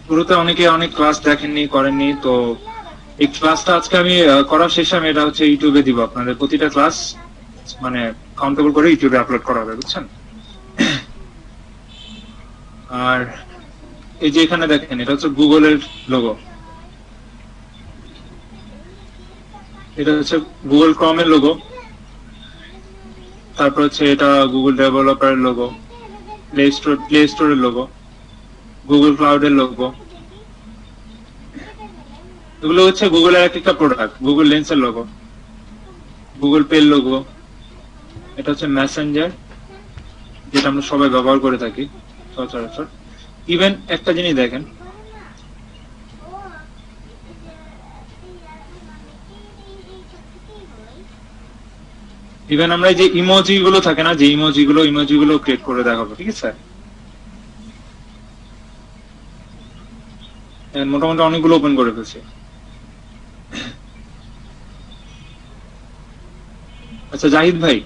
শুরুতে অনেকে অনেক ক্লাস দেখেননি, করেননি, তো এই ক্লাসটা আজকে আমি করার শেষে আমি এটা হচ্ছে ইউটিউবে দিব। আপনাদের প্রতিটা ক্লাস মানে কাউন্টেবল করে ইউটিউবে আপলোড করা হবে, বুঝছেন? আর এই যে এখানে দেখেন, এটা হচ্ছে গুগলের লোগো, এটা হচ্ছে গুগল ক্রমের লোগো, তারপর হচ্ছে এটা গুগল ডেভেলপারের লোগো, প্লে স্টোরের লোগো, গুগল ক্লাউডের লোগো। এগুলো হচ্ছে গুগলের এক একটা প্রোডাক্ট। গুগল লেন্সের লোগো, গুগল পে লোগো, এটা হচ্ছে মেসেঞ্জার, যেটা আমরা সবাই ব্যবহার করে থাকি সচরাচর। ইভেন একটা জিনিস দেখেন, ইভেন আমরা এই যে ইমোজি গুলো থাকে না, যে ইমোজি গুলো ক্রিয়েট করে দেখাবো, ঠিক আছে? মোটামুটি অনেকগুলো ওপেন করে ফেলছি। আচ্ছা জাহিদ ভাই,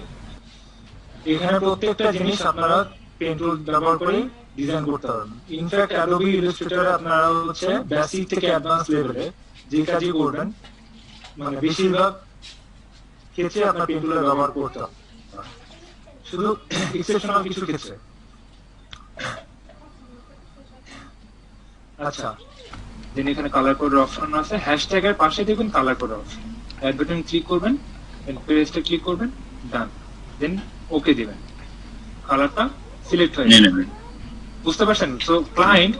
এখানে প্রত্যেকটা জিনিস আপনারা পেন টুল ব্যবহার করে ডিজাইন করতে পারবেন। ইনফ্যাক্ট অ্যাডোবি ইলাস্ট্রেটরে আপনারা হচ্ছে বেসিক থেকে অ্যাডভান্স লেভেলে যে কাজই করবেন, মানে বেশিরভাগ ক্ষেত্রে আপনার পেন টুলের ব্যবহার করতে হবে, শুধু এক্সেপশনাল কিছু ক্ষেত্রে। আচ্ছা, দেন এখানে কালার কোডের অপশন আছে, হ্যাশট্যাগ এর পাশে দেখুন কালার কোডের অপশন, অ্যাড বাটন ক্লিক করবেন, দেন পেজটা ক্লিক করবেন, ডান, দেন ওকে দিবেন, কালারটা সিলেক্ট হয়ে যাবে। বুঝতে পারছেন? তো ক্লায়েন্ট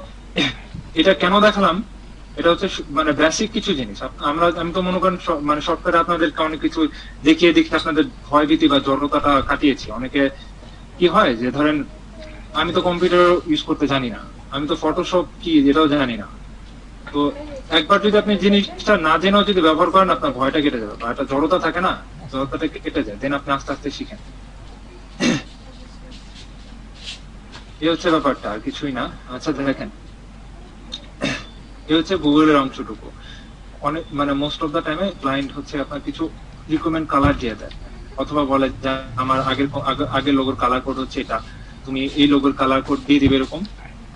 এটা কেন দেখালাম, এটা হচ্ছে মানে বেসিক কিছু জিনিস। আমি তো মনে করেন মানে সফটওয়্যারে আপনাদেরকে অনেক কিছু দেখিয়ে আপনাদের ভয়ভীতি বা জড়তাটা কাটিয়েছি। অনেকে কি হয় যে ধরেন আমি তো কম্পিউটার ইউজ করতে জানি না, আমি তো ফটোশপ কি এটাও জানি না, তো একবার যদি আপনি জিনিসটা না জেনেও যদি ব্যবহার করেন, আপনার ভয়টা কেটে যাবে, বা একটা জড়তা থাকে না, জড়তাটা কেটে যায়, দেন আপনি আস্তে আস্তে শিখেন। এই হচ্ছে ব্যাপারটা, আর কিছুই না। আচ্ছা দেখেন, এই হচ্ছে গুগলের অংশটুকু। অনেক মানে মোস্ট অফ দা টাইমে ক্লায়েন্ট হচ্ছে আপনার কিছু রিকমেন্ড কালার দিয়ে দেয়, অথবা বলে যে আমার আগের লোগোর কালার কোড হচ্ছে এটা, তুমি এই লোগোর কালার কোড দিয়ে দিবে, এরকম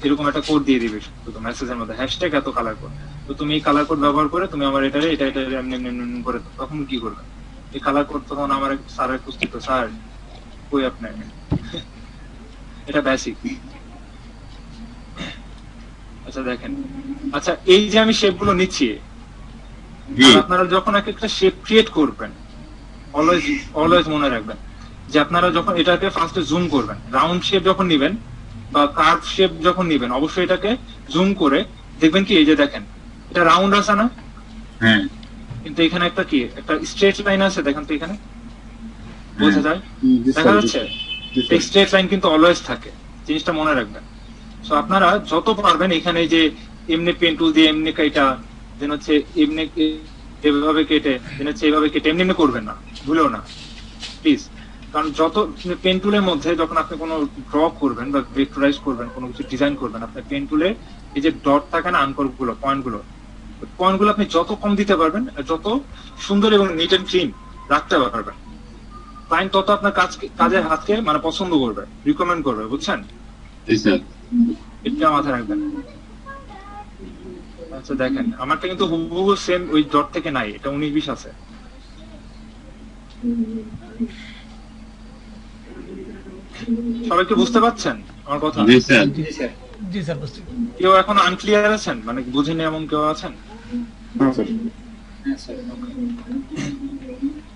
এরকম একটা কোড দিয়ে দিবে শুধু মেসেজের মধ্যে, হ্যাশট্যাগ এত কালার কোড। তো তুমি এই কালার কোড ব্যবহার করে তুমি আমার এটা এমনি এমনি করে, তখন কি করবে? এই কালার কোড তখন আমার স্যারের পুস্তিত, স্যার কই আপনার এটা বেসিক। আচ্ছা দেখেন, আচ্ছা এই যে আমি শেপ গুলো নিচ্ছি, আপনারা যখন এক একটা শেপ ক্রিয়েট করবেন, অলওয়েজ মনে রাখবেন যে আপনারা যখন এটাকে ফার্স্টে জুম করবেন, রাউন্ড শেপ যখন নিবেন বা কার্ভ শেপ যখন নিবেন, অবশ্যই এটাকে জুম করে দেখবেন কি, এই যে দেখেন এটা রাউন্ড আছে না, কিন্তু এখানে একটা কি একটা স্ট্রেট লাইন আছে, দেখেন তো এখানে বোঝা যায়, দেখা যাচ্ছে? স্ট্রেট লাইন কিন্তু অলওয়েজ থাকে, জিনিসটা মনে রাখবেন। তো আপনারা যত পারবেন এখানে যে এমনি পেন টুল দিয়ে এমনি কাটা, দেন হচ্ছে এমনি এভাবে কেটে, দেন হচ্ছে এইভাবে কেটে এমনি এমনি করবেন না, ভুলেও না প্লিজ। কারণ যত পেন টুলের মধ্যে যখন আপনি কোনো ড্র করবেন বা ভেক্টরাইজ করবেন, কোনো কিছু ডিজাইন করবেন, আপনার পেন টুলে এই যে ডট থাকে না, আনকর গুলো, পয়েন্ট গুলো আপনি যত কম দিতে পারবেন, যত সুন্দর এবং নিট এন্ড ক্লিন রাখতে পারবেন, ক্লায়েন্ট তত আপনার কাজের হাতকে মানে পছন্দ করবে, রিকমেন্ড করবে, বুঝছেন? এটা মাথায় রাখবেন। আচ্ছা দেখেন, আমারটা কিন্তু হুবহু সেম ওই ডট থেকে নাই, এটা 19-20 আছে। সবাই কি বুঝতে পারছেন আমার কথা? জি স্যার। জি স্যার বুঝছি। কেউ এখন আনক্লিয়ার আছেন, মানে বুঝেনি এমন কেউ আছেন?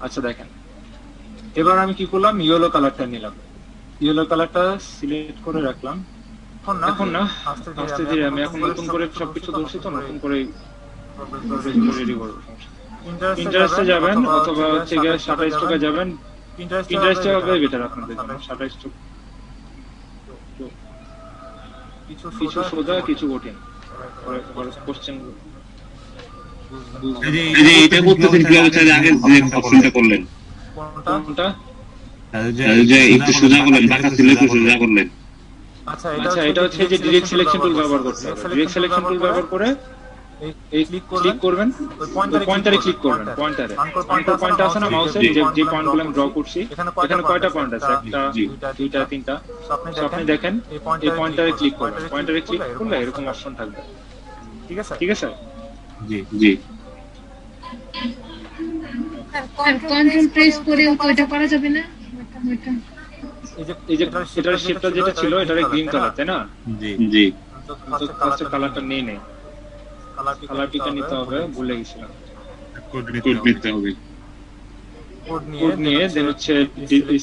আচ্ছা দেখেন, এবার আমি কি করলাম, ইয়েলো কালারটা নিলাম, ইয়েলো কালারটা সিলেক্ট করে রাখলাম। এখন না আস্তে ধীরে আমি এখন নতুন করে সবকিছু ধরছি, তো নতুন করে রেডি করবো। ইন্টারেস্টে যাবেন অথবা হচ্ছে গিয়ে শাটা স্টকে যাবেন, ইন্টারেস্টে হবে বেটার আপনাদের জন্য। শাটা স্টক কিছু সোজা কিছু কঠিন কোশ্চেন। এই যে এটা করতেছেন কিভাবে স্যার, আগে যে অপশনটা করলেন কোনটা? যে একটু সোজা করলেন, বাঁকা ছিল একটু সোজা করলেন। আচ্ছা এটা হচ্ছে যে ডিরেক্ট সিলেকশন টুল ব্যবহার করতে হবে। ডিরেক্ট সিলেকশন টুল ব্যবহার করে এই ক্লিক করবেন, পয়েন্টারে ক্লিক করবেন, পয়েন্টারে আনকর পয়েন্ট আছে না মাউসের, যে পয়েন্টগুলো আমি ড্র করছি, এখানে কয়টা পয়েন্ট আছে? একটা, দুইটা, তিনটা। আপনি দেখেন এই পয়েন্টারে ক্লিক করবেন, পয়েন্টারে ক্লিক করলে এরকম অপশন থাকবে, ঠিক আছে? জি জি কন্ট্রোল প্রেস করে ওইটা করা যাবে না ওইটা এই যে এটার শেপটা যেটা ছিল এটা গ্রিন কালার তাই না? জি তো ফার্স্টে কালারটা নেই কালার পিকার নিতে হবে, ভুলে গেছিলাম। কোড নিতে হবে। কোড কোড নিয়ে দেন হচ্ছে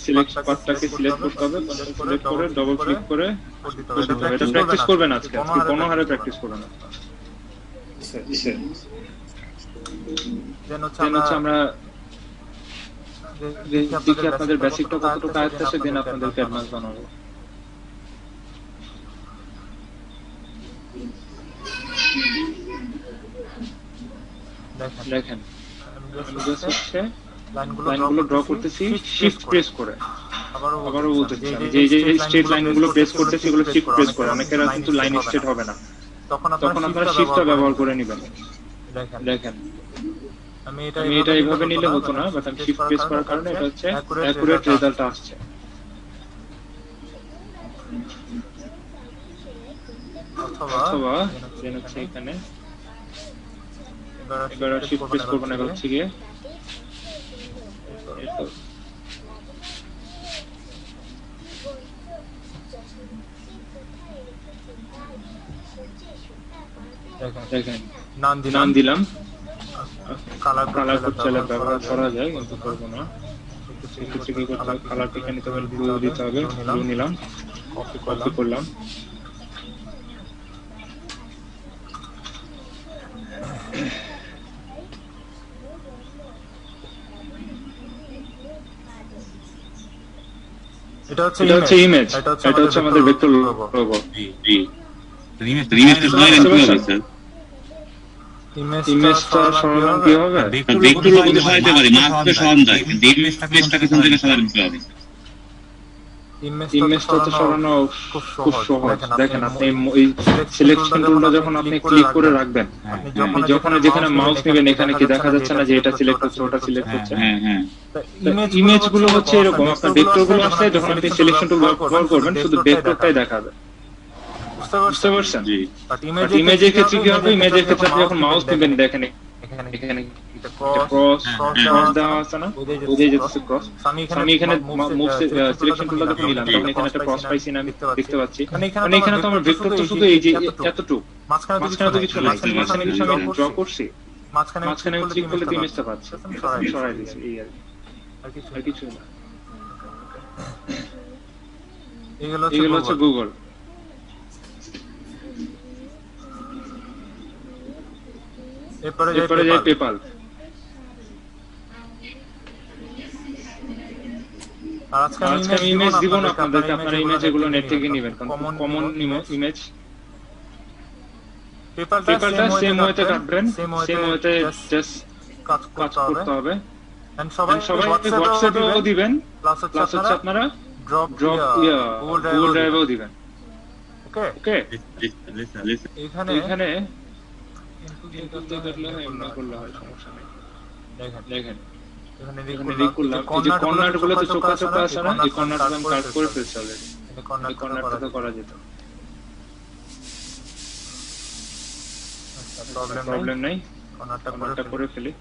সিলেক্ট পার্টটাকে সিলেক্ট করতে হবে, সিলেক্ট করে ডবল ক্লিক করে কোড দিতে করতে হবে। এটা প্র্যাকটিস করবেন আজকে কোনোহারে প্র্যাকটিস করবেন আপনারা। দেন হচ্ছে আমরা দেখি আপনাদের বেসিকটা কতটুকু আয়ত্ত আছে, দেন আপনাদেরকে অ্যাডভান্স বানাবো। দেখেন আমি জাস্ট হচ্ছে লাইনগুলো ড্র করতেছি শিফট প্রেস করে। আবারও বলতেছি যে স্ট্রেট লাইনগুলো প্রেস করতেছি এগুলো শিফট প্রেস করে, অনেকের কিন্তু লাইন স্ট্রেট হবে না, তখন আপনারা শিফটটা ব্যবহার করে নেবেন। দেখেন আমি এটা এইভাবে নিলে হতো না, বাট আমি শিফট প্রেস করার কারণে এটা হচ্ছে অ্যাকুরেট রেজাল্ট আসছে। অথবা দেন হচ্ছে এখানে এবার শিফট প্রেস করব না, এবার হচ্ছে গিয়ে দেখেন নাম দিলাম, কালার চাইলে ব্যবহার করা যায় কিন্তু করবো না। সেক্ষেত্রে কি করতে হবে, কালারটা এখানে নিতে হবে, ব্লু দিতে হবে, ব্লু নিলাম, কপি করলাম। এটা হচ্ছে ইমেজ, এটা হচ্ছে আমাদের ভেক্টর লোগো। জি রিমেজটা সরাইলেন কিভাবে স্যার? ইমেজটা সরানো কি হবে? ভেক্টর লোগো তো সরাইতে পারি, মাপটা সরানো যায়, কিন্তু ইমেজটা পিছন থেকে সরাইলেন কিভাবে? ইমেজটা তো সরানো খুব সহজ। দেখেন আপনি এই সিলেকশন টুলটা যখন আপনি ক্লিক করে রাখবেন, যখন যেখানে মাউস নেবেন এখানে কি দেখা যাচ্ছে না যে এটা সিলেক্ট হচ্ছে ওটা সিলেক্ট হচ্ছে? ইমেজ গুলো হচ্ছে এরকম, আপনার ভেক্টর গুলো আসলে যখন আপনি সিলেকশন টুল ব্যবহার করবেন শুধু ভেক্টরটাই দেখাবে, বুঝতে পারছেন? ইমেজের ক্ষেত্রে কি হবে, ইমেজের ক্ষেত্রে আপনি যখন মাউস নেবেন দেখেন এখানে ক্রস দেওয়া আছে না, বুঝে যেতেছে ক্রস। আমি এখানে মুভ সিলেকশন টুলটা যখন নিলাম তখন এখানে একটা ক্রস পাইছি না, আমি দেখতে পাচ্ছি। মানে এখানে তো আমার ভেক্টর তো শুধু এই যে এতটুকু, মাঝখানে তো কিছু নাই, মাঝখানে কিছু আমি ড্র করছি, মাঝখানে ক্লিক করলে ইমেজটা পাচ্ছি, সরাই দিয়েছি এই আর কিছু না। এগুলো হচ্ছে গুগল। এরপরে যাই পেপাল। আজকে আমি ইমেজ দিব না আপনাদেরকে, আপনারা ইমেজ এগুলো নেট থেকে নেবেন, কমন ইমেজ। পেপালটা সেম ওয়েতে কাটবেন, সেম ওয়েতে জাস্ট কাজ করতে হবে। সবাই হোয়াটসঅ্যাপেও দিবেন, প্লাস হচ্ছে আপনারা ড্রপ গুগল ড্রাইভেও দিবেন। ওকে এখানে দেখেন এখানে লিখলাম এই যে কর্নার গুলো তো চোখা চোখা আছে না, এই কর্নারটা আমি কাট করে ফেলছি অলরেডি, এই কর্নারটা তো করা যেত, প্রবলেম নাই, কর্নারটা করে ফেলি।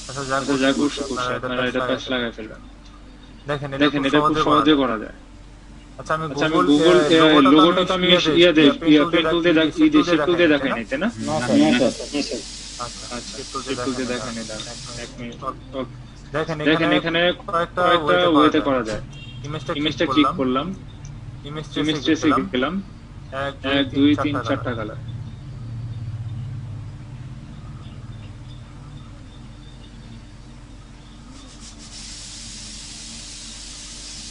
আচ্ছা যা করছি আপনারা এটা প্যাচ লাগাই ফেলবেন। দেখেন এটা খুব সহজে করা যায়। আচ্ছা আমি গুগল লোগোটা তো আমি পেন্টুল দিয়ে দেখাই নাই তাই না? আচ্ছা পেন্টুল দিয়ে দেখাই নাই, এক মিনিট। দেখেন এখানে কয়েকটা ওয়েতে করা যায়। ইমেজটা ক্লিক করলাম, ইমেজ ট্রেসে গেলাম, 1 2 3 4টা কালার।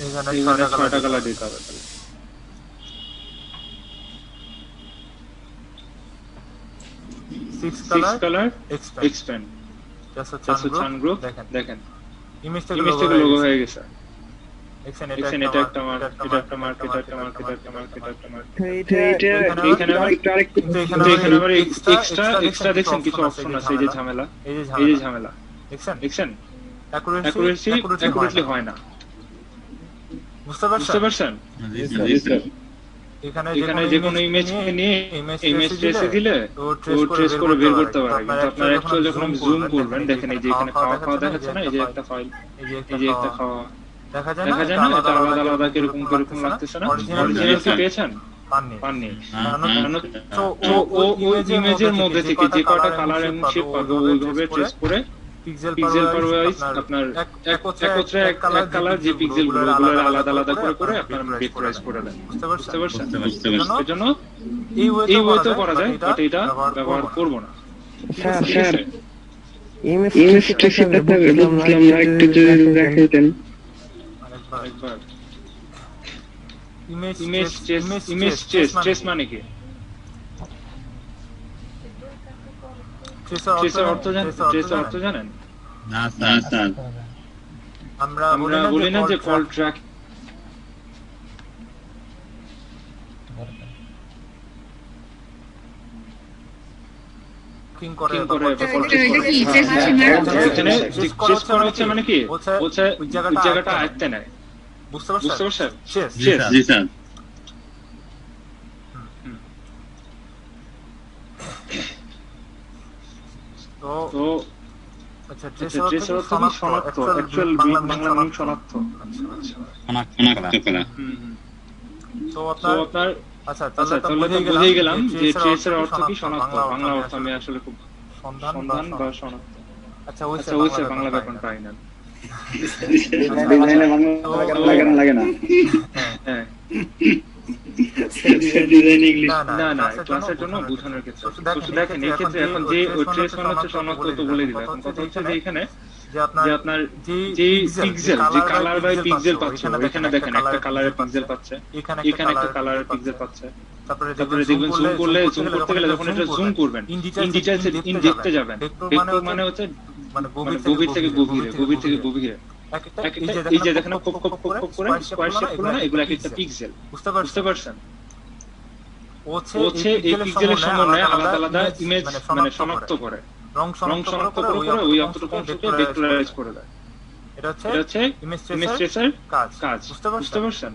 এখানে 6টা কালার দিতে হবে। 6 কালার এক্সপ্যান্ড জাস্ট আনগ্রুপ। দেখেন ইমেজটা লোগো হয়ে গেছে। এখানে এটা একটা মার্ক, এটা একটা মার্ক, এটা একটা মার্ক, এটা একটা মার্ক, এটা একটা মার্ক। এখানে আবার এক্সট্রা দেখছেন কিছু অপশন আছে, এই যে ঝামেলা দেখছেন, অ্যাকুরেটলি হয় না, বুঝতে পারছেন? এখানে যে কোনো ইমেজকে নিয়ে ইমেজ ট্রেসে দিলে ও ট্রেস করে বের করতে পারে। কিন্তু আপনার অ্যাকচুয়াল যখন জুম করবেন দেখেন এই যে এখানে খাওয়া খাওয়া দেখাচ্ছে না, এই যে একটা ফাইল, এই যে একটা খাওয়া দেখা যায় না, এটা আলাদা আলাদা কিরকম কিরকম লাগতেছে না। অরিজিনাল কি পেয়েছেন? পাননি। তো ও ইমেজের মধ্যে থেকে যে কয়টা কালার এবং শেপ পাবে ওইভাবে ট্রেস করে পিক্সেল পার ওয়াইজ আপনার একত্রে এক কালার যে পিক্সেল গুলো ওগুলো আলাদা আলাদা করে আপনার ভেক্টরাইজ করে দেন। বুঝতে পারছেন? এজন্য এই ওয়েতে করা যায়, বাট এটা ব্যবহার করব না। স্যার ইমেজ ট্রেসটা বুঝলাম না, একটু যদি দেখাইতেন। একবার ইমেজ ট্রেস মানে কি? ট্রেসের অর্থ জানেন? না স্যার, আমরা বলি না যে কল ট্র্যাক করে এটা কি ট্রেস মারা এখানে ট্রেস করা হচ্ছে মানে কি? হচ্ছে ওই জায়গাটা আয়ত্তে নেয়। বুঝতে বুঝতে পারছেন? পারছেন? জি স্যার। তো আচ্ছা ট্রেসের অর্থ কি? শনাক্ত, অ্যাকচুয়াল বাংলা মিনিং শনাক্ত করা। তো তো আপনার আচ্ছা তাহলে তো বুঝেই গেলাম যে ট্রেসের অর্থ কি? শনাক্ত। বাংলা অর্থ আমি আসলে খুব সন্ধান বা শনাক্ত। আচ্ছা ওইসে বাংলা ব্যাকরণ পাই না। লাগে না। হ্যাঁ না ক্লাসের জন্য বোঝানোর ক্ষেত্রে। তো দেখেন এই ক্ষেত্রে এখন যে ট্রেস মানে হচ্ছে শনাক্ত তো বলে দিলাম। এখন কথা হচ্ছে যে এখানে যে আপনার যে পিক্সেল, যে কালার বাই পিক্সেল পাচ্ছে, এখানে দেখেন একটা কালারের পিক্সেল পাচ্ছে, এখানে একটা কালারের পিক্সেল পাচ্ছে। তারপরে দেখবেন জুম করতে গেলে যখন এটা জুম করবেন ইন ডিটেইলস ইন দেখতে যাবেন। ভেক্টর মানে হচ্ছে মানে গভীর থেকে গভীরে এই যে দেখেন কোপ করে স্কয়ার শেপ গুলো না, এগুলো একটা পিক্সেল। বুঝতে পারছেন? হচ্ছে এই পিক্সেলের সমন্বয়ে আলাদা আলাদা ইমেজ মানে শনাক্ত করে, রং শনাক্ত করে ওই অতটুকু অংশকে ভেক্টরাইজ করে দেয়। এটা হচ্ছে ইমেজ ট্রেসের কাজ। বুঝতে পারছেন?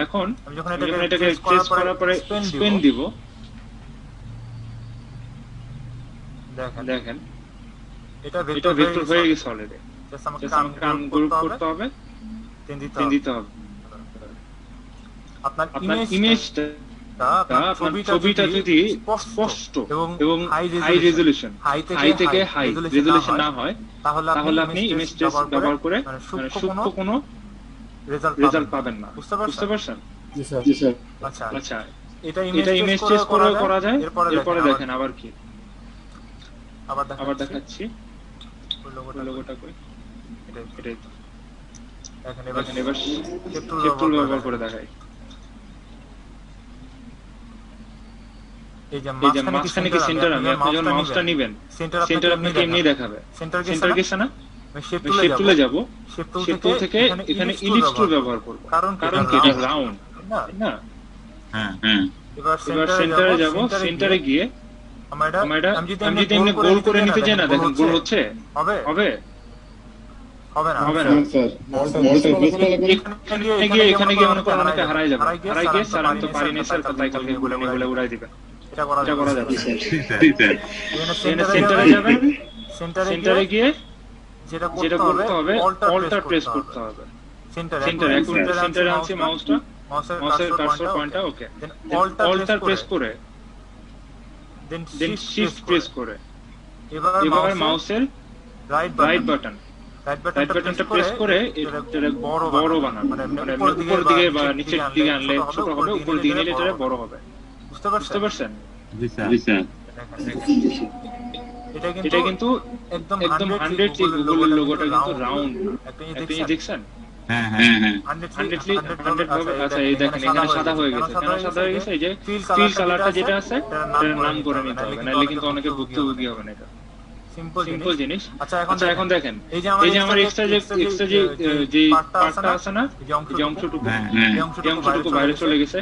এখন আমি যখন এটাকে ট্রেস করার পরে স্পেন দিব, দেখেন এটা ভেক্টর হয়ে গেছে অলরেডি। জাস্ট আমাকে আনগ্রুপ করতে হবে, দেন দিতে হবে। আপনার ইমেজটা ছবিটা যদি স্পষ্ট এবং হাই রেজোলিউশন, হাই থেকে হাই রেজোলিউশন না হয়, তাহলে আপনি ইমেজ ট্রেস ব্যবহার করে সূক্ষ্ম কোনো রেজাল্ট পাবেন না। বুঝতে পারছেন? জি স্যার। আচ্ছা এটা ইমেজ ট্রেস করে করা যায়। এরপরে দেখেন আবার কি, আবার দেখাচ্ছি লোগোটা কই, এটাই তো। দেখেন এবার শেপ টুল ব্যবহার করে দেখাই। এই যে মাঝখানে কি সেন্টার, আমি আপনি যখন মাউসটা নেবেন সেন্টার আপনাকে এমনি দেখাবে। সেন্টার গেছে না, শেপ টুলে যাব, শেপ টুল থেকে এখানে ইলিপস টুল ব্যবহার করব, কারণ কি এটা রাউন্ড না। হ্যাঁ এবার সেন্টারে যাব, সেন্টারে গিয়ে আমি যদি এমনি গোল করে নিতে চাই না, দেখেন গোল হচ্ছে, হবে না স্যার এখানে গিয়ে মনে করেন অনেকে হারাই যাবে, হারাই গিয়ে স্যার আমি তো পারি না স্যার, তাই কালকে বলে উড়াই দিবে। এটা করা যাবে। সেন্টারে যাবেন, সেন্টারে গিয়ে যেটা করতে হবে অল্টার প্রেস করতে হবে। সেন্টারে আনছি মাউসের কার্সর পয়েন্টটা, ওকে। অল্টার প্রেস করে দেন শিফট প্রেস করে এবার মাউসের রাইট বাটনটা প্রেস করে এটা বড় বানান, মানে উপর দিকে বা নিচের দিকে আনলে ছোট হবে, উপর দিকে নিলে এটা বড় হবে। বুঝতে পারছেন? জি স্যার। এটা কিন্তু একদম 100 গুগলের লোগোটা কিন্তু রাউন্ড, আপনি দেখছেন? হ্যাঁ 100 ভাবে। আচ্ছা এই দেখেন এখানে সাদা হয়ে গেছে, কেন সাদা হয়ে গেছে? এই যে ফিল কালারটা যেটা আছে এটার নাম করে নিতে হবে, নাহলে কিন্তু অনেকে ভুক্তভোগী হবে না। এটা সিম্পল জিনিস। আচ্ছা এখন দেখেন এই যে আমার এক্সট্রা যে পার্টটা আছে না, যে অংশটুকু, এই অংশটুকু বাইরে চলে গেছে।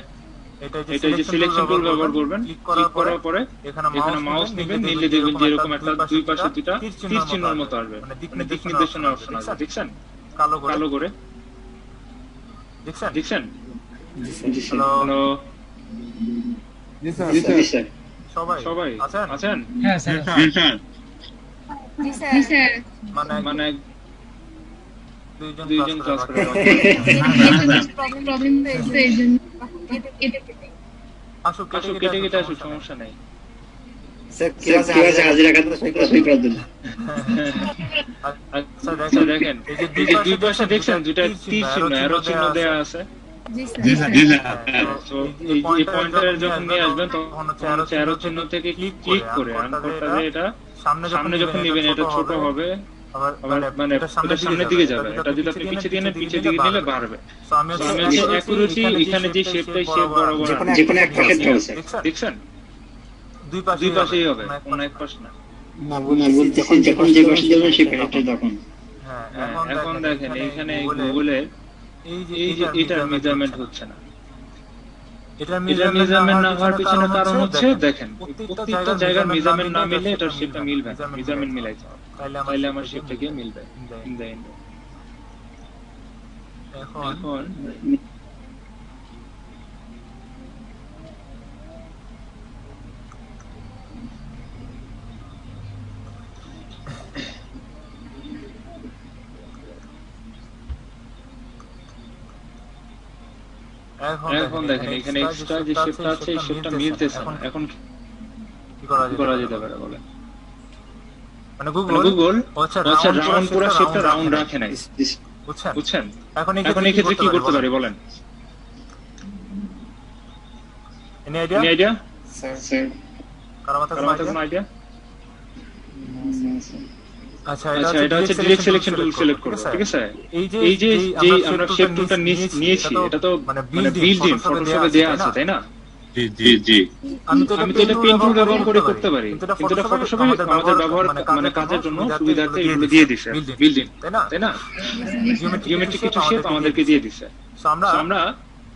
এটা যে সিলেকশন টুল ব্যবহার করবেন, ক্লিক করার পরে এখানে মাউস নেবেন, নিলে দেখবেন যে এরকম একটা দুই পাশে দুটো তীর চিহ্নের মতো আসবে, মানে দিক নির্দেশনা অপশন আসবে। দেখছেন কালো করে? দেখছেন? হ্যালো জি স্যার জি স্যার সবাই আছেন? হ্যাঁ স্যার জি স্যার মানে দুইজন ক্লাস করে প্রবলেম হয়েছে এই জন্য কেটে আসুক কেটে আসুক, সমস্যা নাই। স্যার ক্লাসে হাজির রাখাতে সই করার জন্য আচ্ছা দেখেন, এই যে দুই পাশে দেখছেন দুইটা তীর চিহ্ন, অ্যারো চিহ্ন দেয়া আছে। জি জি স্যার স্যার তো এই পয়েন্টার যখন নিয়ে আসবেন তখন হচ্ছে অ্যারো চিহ্ন থেকে ক্লিক করে আনকোডটারে এটা সামনে যখন নেবেন এটা ছোট হবে, আবার মানে এটা সামনের দিকে যাবে। এটা যদি আপনি পিছে দিয়ে নেন, পিছে দিকে নিলে বাড়বে। তো আমি হচ্ছে অ্যাকুরেসি এখানে যে শেপটাই শেপ বরাবর যেকোনো এক পাশে থাকবে স্যার দেখছেন, দুই পাশেই হবে, কোনো এক পাশ না। না বলতেছি যখন যে পাশে যাবেন সেই পাশে তখন এখন দেখেন এইখানে গুগলের এই যে এটার মেজারমেন্ট হচ্ছে না। এটার মেজারমেন্ট না হওয়ার পিছনে কারণ হচ্ছে দেখেন, প্রত্যেকটা জায়গার মেজারমেন্ট না মিললে এটার শেপটা মিলবে না। মেজারমেন্ট মিলাইতে হবে, তাইলে আমার শেপটা গিয়ে মিলবে ইন দ্য এন্ড। এখন এখন দেখেন এখানে এক্সট্রা যে শেপটা আছে এই শেপটা মিলতেছে না। এখন কি করা যেতে পারে বলেন? মানে গুগল আচ্ছা রাউন্ড পুরো শেপটা রাউন্ড রাখে নাই, বুঝছেন? এখন এই ক্ষেত্রে কি করতে পারি বলেন? Any idea? স্যার কারো মাথায় কোনো আইডিয়া? আচ্ছা এটা হচ্ছে ডিরেক্ট সিলেকশন টুল সিলেক্ট করব, ঠিক আছে? এই যে আমরা শেপ টুলটা নিয়েছি এটা তো মানে বিল্ড ইন ফটোশপে দেয়া আছে, তাই না? জি জি জি আমি তো এটা পেন টুল ব্যবহার করে করতে পারি, কিন্তু এটা ফটোশপে আমাদের ব্যবহার মানে কাজের জন্য সুবিধার্থে এগুলো দিয়ে দিছে বিল্ড ইন, তাই না? জিওমেট্রিক কিছু শেপ আমাদেরকে দিয়ে দিছে। তো আমরা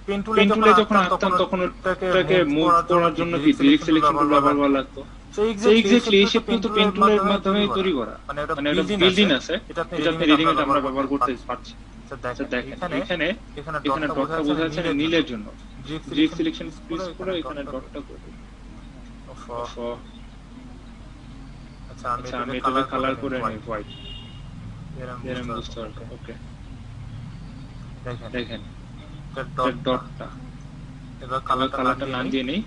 পেন টুলে যখন আঁকতাম তখন ওটাকে মুভ করার জন্য কি ডিরেক্ট সিলেকশন টুল ব্যবহার করা লাগতো। So exactly এই শেপ কিন্তু পেন টুলের মাধ্যমে তৈরি করা, মানে এটা বিল্ড ইন আছে, এটা আপনি রেডিমেড আমরা ব্যবহার করতে পারছি। আচ্ছা দেখেন এখানে ডটটা বোঝা যাচ্ছে নীলের জন্য ডিরেক্ট সিলেকশন প্রেস করে এখানে ডটটা করে দিই। আচ্ছা আমি এটা কালার করে নিই হোয়াইট, এরকম বুঝতে পারবো। ওকে দেখেন ডটটা এবার কালারটা নাম দিয়ে নেই,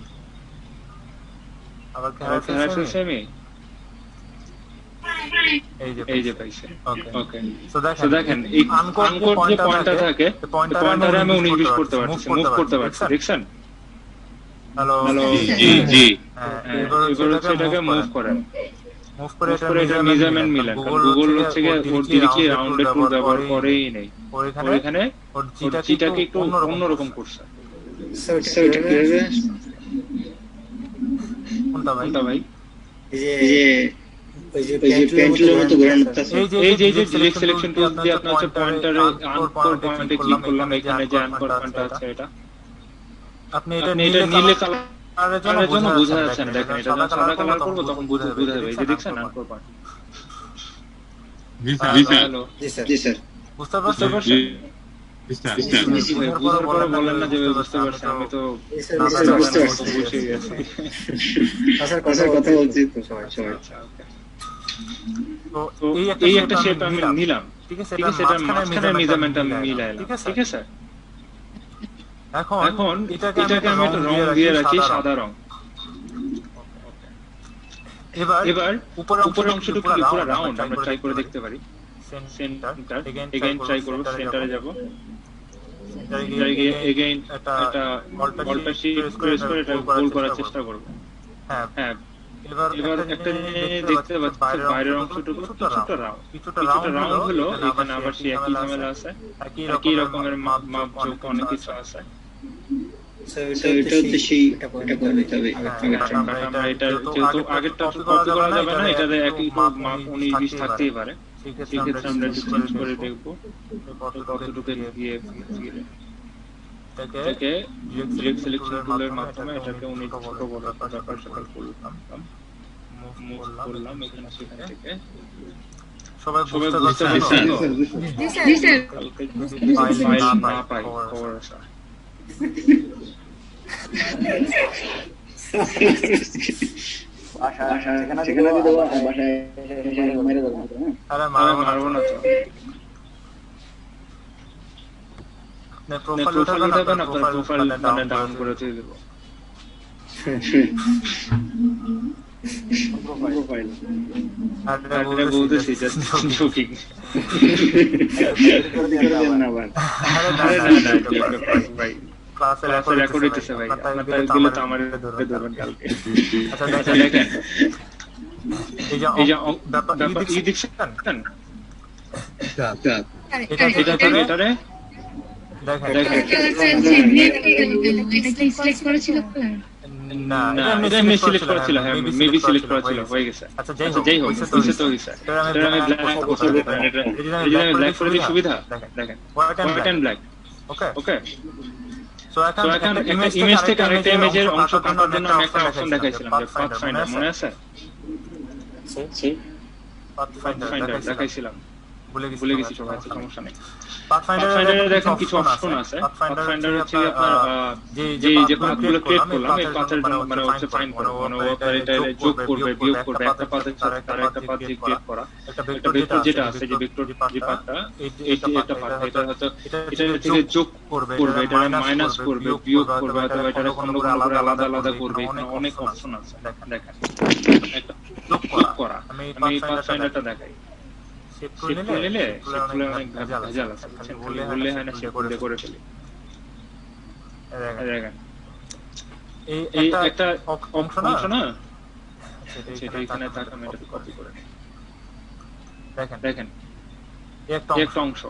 আবার ক্যারেক্টার সেমই এই যে পাইছে। ওকে সো দেখেন এই আনকোড যে পয়েন্টটা থাকে পয়েন্টারে আমি 19 20 করতে পারছি, মুভ করতে পারছি, দেখছেন? হ্যালো জি জি এবার হচ্ছে এটাকে মুভ করেন, মুভ করে এটা মেজারমেন্ট মিলান। গুগল হচ্ছে ওর ডিরেক্টলি রাউন্ডেড টুল ব্যবহার করেই নেই, ওইখানে ওর জিটাকে একটু অন্যরকম করছে। স্যার এটা কি হবে কোনটা ভাই? এই যে পেন্টুলের মতো ঘোরানো আছে এই যে ডিরেক্ট সিলেকশন টুল দিয়ে আপনি হচ্ছে পয়েন্টারে আনকোর পয়েন্টে ক্লিক করলাম, এখানে যে আনকোর পয়েন্টটা আছে এটা আপনি এটা নীলে কালারের জন্য বোঝা যাচ্ছে না। দেখেন এটা যখন সাদা কালার করব তখন বোঝা যাবে। এই যে দেখছেন আনকোর পয়েন্ট। জি স্যার হ্যালো জি স্যার বুঝতে পারছেন? বুঝার পরে বলেন না যে বুঝতে পারছেন, আমি তো বুঝতে পারছি, বুঝে গেছি। স্যার কথা বলছি তো সবাই তো এই একটা শেপ আমি নিলাম, ঠিক আছে? এটার মাঝখানে মেজারমেন্ট আমি মিলাইলাম, ঠিক আছে? এখন এটাকে আমি একটা রং দিয়ে রাখি, সাদা রং। এবার উপরের অংশটুকু কি পুরো রাউন্ড? আমরা ট্রাই করে দেখতে পারি। সেন্টার এগেইন ট্রাই করব, সেন্টারে যাব, সেন্টারে গিয়ে এগেইন এটা অল্টার শিফট প্রেস করে এটা গোল করার চেষ্টা করব। হ্যাঁ এবার একটা জিনিস দেখতে পাচ্ছি, বাইরের অংশটুকু কিছুটা রাউন্ড হলো, এখানে আবার সেই একই ঝামেলা আছে, একই রকমের মাপ যোগ অনেক কিছু আছে। স্যার এটা হচ্ছে সেই এটা করে নিতে হবে। আমরা এটা যেহেতু আগেরটা কপি করা যাবে না, এটাতে একই মাপ 19 20 থাকতেই পারে, সেক্ষেত্রে আমরা একটু চেঞ্জ করে দেখবো কতটুকু দিয়ে এটাকে ডিরেক্ট সিলেকশন টুলের মাধ্যমে এটাকে 19 ছোট বড় ব্যাপার স্যাপার করলাম, মুভ করলাম এখানে সেখান থেকে। সবাই বুঝতে পারছেন? জি স্যার কালকে ফাইল না পাই খবর আছে। সেখানে দিয়ে দেবো, বাসায় মেরে দেবো। আরে মারবো না তো। প্রোফাইল প্রোফাইল উঠাবেন, উঠাবেন, আপনার আপনার প্রোফাইল প্রোফাইল ডাউন করে দিয়ে দেবো। প্রোফাইল আরে বলতেছি জাস্ট জোকিং। না ভাই, আরে না ভাই, ক্লাসে রেকর্ড হইতেছে ভাই, আপনার টাইপগুলো তো আমার ধরবেন কালকে। আচ্ছা আচ্ছা দেখেন, দেখেন, এই যে এই যে ব্যাপার ব্যাপার ই ই দেখছেন, দেখছেন, এটারে দেখেন দেখেন। না না, এটা আমি সিলেক্ট করা ছিল, হ্যাঁ মেবি সিলেক্ট করা ছিল, হয়ে গেছে। আচ্ছা আচ্ছা যাই হোক, হইছে তো হইছে। এটা আমি ব্ল্যাক করতে পারি, এটা এই যে আমি ব্ল্যাক করে দিই, সুবিধা দেখেন, white and black. Okay okay, so তো এখন একটা ইমেজ থেকে আরেকটা ইমেজের অংশ কাটার জন্য আমি একটা অপশন দেখাইছিলাম, যে পাথ ফাইন্ডার, মনে আছে? পাথ ফাইন্ডার দেখাইছিলাম, ভুলে গেছি সবাই, আছে সমস্যা নেই। পাথফাইন্ডারে দেখেন কিছু অপশন আছে। পাথফাইন্ডার হচ্ছে আপনার যে পাথগুলো ক্রিয়েট করলাম, এই পাথের জন্য মানে হচ্ছে ফাইন্ড করা, মানে ও আপনার এটা যোগ করবে, বিয়োগ করবে, একটা পাথের সাথে তার একটা পাথ যে ক্রিয়েট করা, একটা ভেক্টর যেটা আছে, যে ভেক্টর যে পাথটা, এইটা একটা পাথ, এটা হয়তো এটা থেকে যোগ করবে, এটা মাইনাস করবে, বিয়োগ করবে, অথবা এটা খন্ড খন্ড করে আলাদা আলাদা করবে। এখানে অনেক অপশন আছে, দেখেন একটা যোগ করা। আমি এই পাথফাইন্ডারটা দেখাই, শেপ করে নিলে শেপগুলো অনেক ভেজাল আছে, বললে হয় না, শেপ করে ফেলি। দেখেন এই একটা অংশ না, সেটা এখানে থাকে, আমি এটা কপি করে নিই। দেখেন এই একটা অংশ,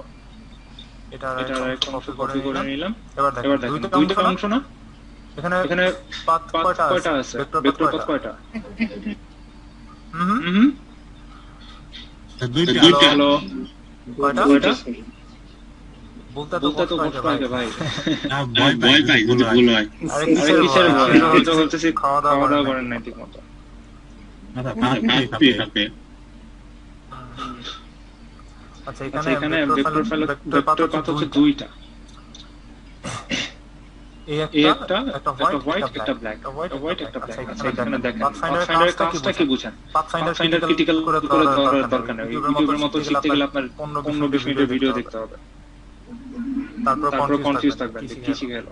এটা একটা অংশ কপি করে নিলাম। এবার দেখেন দুইটা অংশ না, এখানে পাথ কয়টা আছে, ভেক্টর পাথ কয়টা? দুইটা। হলো কয়টা? বলতে তো কষ্ট লাগে ভাই, ভয় পাই যদি ভুল হয়। আরে কিসের ভয়? আমি তো বলতেছি খাওয়া দাওয়া করেন না ঠিক মতো। আচ্ছা এখানে ভেক্টর পাথ হচ্ছে দুইটা, এই একটা হোয়াইট, একটা ব্ল্যাক, হোয়াইট একটা ব্ল্যাক। আচ্ছা এখানে দেখেন পাথফাইন্ডারের কাজটা কি বুঝেন? পাথফাইন্ডার ক্রিটিক্যাল করে ধরার দরকার নেই, ইউটিউবের মতো শিখতে গেলে আপনার 15-20 মিনিটের ভিডিও দেখতে হবে, তারপর কনফিউজ থাকবেন যে কি শিখে গেল।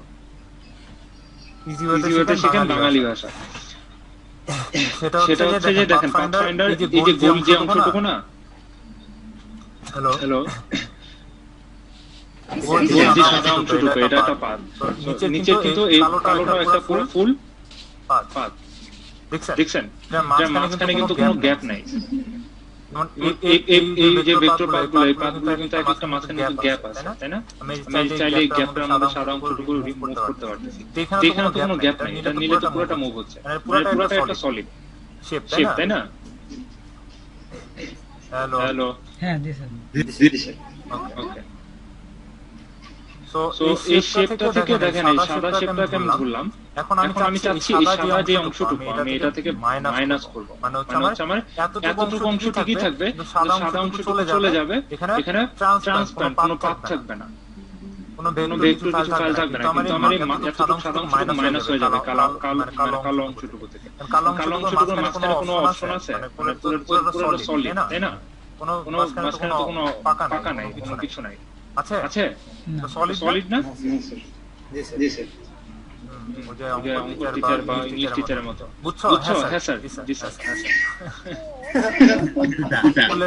ইজি ওয়েতে শিখেন বাঙালি ভাষা। সেটা হচ্ছে যে দেখেন পাথফাইন্ডার এই যে গোল যে অংশটুকু না, হ্যালো গোল যে সাদা অংশটুকু, এটা একটা পাথ। নিচে কিন্তু এই কালোটা একটা পুরো ফুল পাথ, দেখছেন? যার মাঝখানে কিন্তু কোনো গ্যাপ নাই। এই যে ভেক্টর পাথগুলো, এই পাথগুলো কিন্তু এক একটা মাঝখানে কিন্তু গ্যাপ আছে, তাই না? আমি চাইলে এই গ্যাপটা আমাদের সাদা অংশটুকু রিমুভ করতে পারতেছি। এখানে তো কোনো গ্যাপ নাই, এটা নিলে তো পুরোটা মুভ হচ্ছে, পুরোটা একটা সলিড শেপ, তাই না? হ্যালো, হ্যাঁ দিছেন। ওকে। সো এই শেপটা থেকে দেখেন, এই সাদা শেপটাকে আমি ধরলাম। এখন আমি চাচ্ছি এই সাদা যে অংশটুকু, আমি এটা থেকে মাইনাস করব। মানে হচ্ছে আমার এতটুকু অংশ ঠিকই থাকবে, সাদা অংশটুকু চলে যাবে, এখানে ট্রান্সপারেন্ট কোনো পাথ থাকবে না, কোনো ভেক্টর কিছু ফাইল থাকবে না, কিন্তু আমার এই এতটুকু সাদা অংশটুকু মাইনাস হয়ে যাবে কালো অংশটুকু থেকে। কালো অংশটুকুর মাঝখানে কোনো অপশন আছে, মানে পুরো সলিড, তাই না? কোনো মাঝখানে তো কোনো পাকা নাই, কোনো কিছু নাই, আছে? সলিড না? জি স্যার। অঙ্ক টিচার বা ইংলিশ টিচারের মতো, বুঝছো? হ্যাঁ স্যার, জি স্যার, হ্যাঁ স্যার।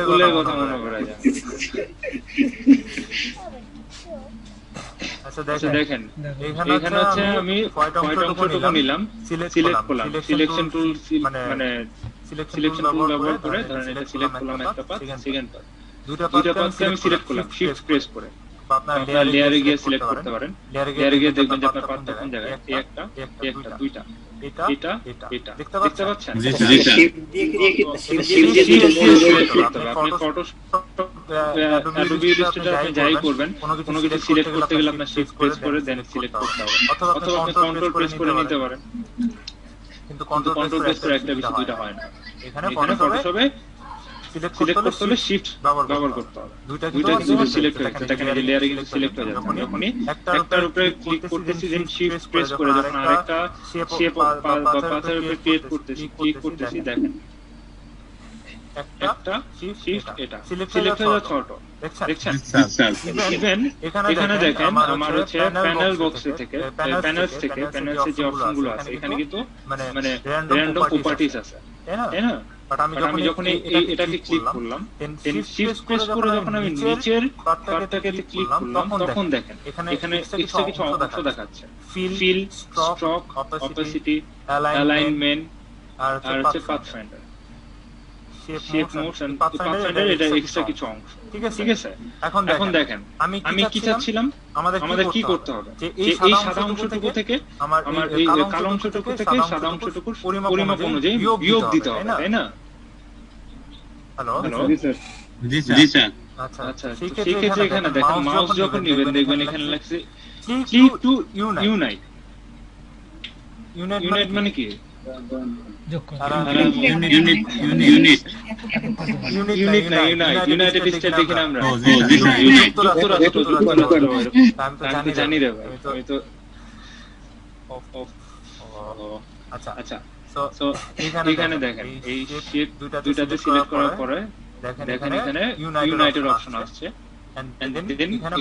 স্কুলের কথা মনে করা যায়। আচ্ছা দেখেন, এখানে হচ্ছে আমি হোয়াইট অংশটুকু নিলাম, সিলেক্ট করলাম, সিলেকশন টুল মানে সিলেকশন টুল ব্যবহার করে ধরেন এটা সিলেক্ট করলাম একটা পাথ, সেকেন্ড পাথ, দুইটা পাথকে আমি সিলেক্ট করলাম শিফট প্রেস করে। আপনার লেয়ারে গিয়ে সিলেক্ট করতে পারেন, লেয়ারে গিয়ে দেখবেন যে আপনার পাথটা কোন জায়গায়, এই একটা দুইটা, এটা দেখতে পাচ্ছেন? আপনি ফটোশপ অ্যাডোবি ইলাস্ট্রেটর আপনি যাই করবেন, কোনো কিছু সিলেক্ট করতে গেলে আপনার শিফট প্রেস করে দেন সিলেক্ট করতে হবে, অথবা আপনি কন্ট্রোল প্রেস করে নিতে পারেন। কিন্তু কন্ট্রোল প্রেস করে একটা বেশি দুইটা হয় না। এখানে ফটোশপে সিলেক্ট সিলেক্ট করতে হলে শিফট ব্যবহার করতে হবে। দুইটা দুইটা কিন্তু কিন্তু সিলেক্ট সিলেক্ট হয়েছে, দেখেন এই লেয়ারে কিন্তু সিলেক্ট হয়ে যাচ্ছে। যখনই একটার উপরে ক্লিক করতেছি, দেন শিফট প্রেস করে যখন আরেকটা শেপ বা পাথের উপরে ক্রিয়েট করতেছি, ক্লিক করতেছি, দেখেন একটা শিফট এটা সিলেক্ট হয়ে যাচ্ছে অটো। দেখছেন? ইভেন এখানে দেখেন আমার হচ্ছে প্যানেল বক্সে থেকে প্যানেলসে যে অপশনগুলো আছে এখানে কিন্তু মানে র্যান্ডম প্রপার্টিজ আছে, তাই না? বাট আমি যখন এটাকে ক্লিক করলাম, দেন শিফট প্রেস করে যখন আমি নিচের পার্টটাকে ক্লিক করলাম, তখন দেখেন এখানে এক্সট্রা কিছু অংশ দেখাচ্ছে, ফিল, স্ট্রোক, অপাসিটি, অ্যালাইনমেন্ট আর হচ্ছে pathfinder, shape modes and pathfinder. এটা এক্সট্রা কিছু অংশ, ঠিক আছে? এখন দেখেন আমি কি চাচ্ছিলাম, আমাদের কি করতে হবে যে এই সাদা অংশটুকু থেকে আমার এই কালো অংশটুকু থেকে সাদা অংশটুকুর পরিমাপ অনুযায়ী বিয়োগ দিতে হবে, তাই না? হ্যালো, জি স্যার। আচ্ছা, সেই ক্ষেত্রে এখানে দেখেন মাউস যখন নেবেন দেখবেন এখানে লেখছে ক্লিক টু ইউনাইট। ইউনাইট মানে কি? ইউনাইটেড স্টেট দেখি না আমরা, আমি জানি রে ভাই, আমি তো আচ্ছা। সো এখানে দেখেন এই শেপ দুইটাতে সিলেক্ট করার পরে দেখেন এখানে ইউনাইটেড অপশন আসছে, এন্ড দেন এখানে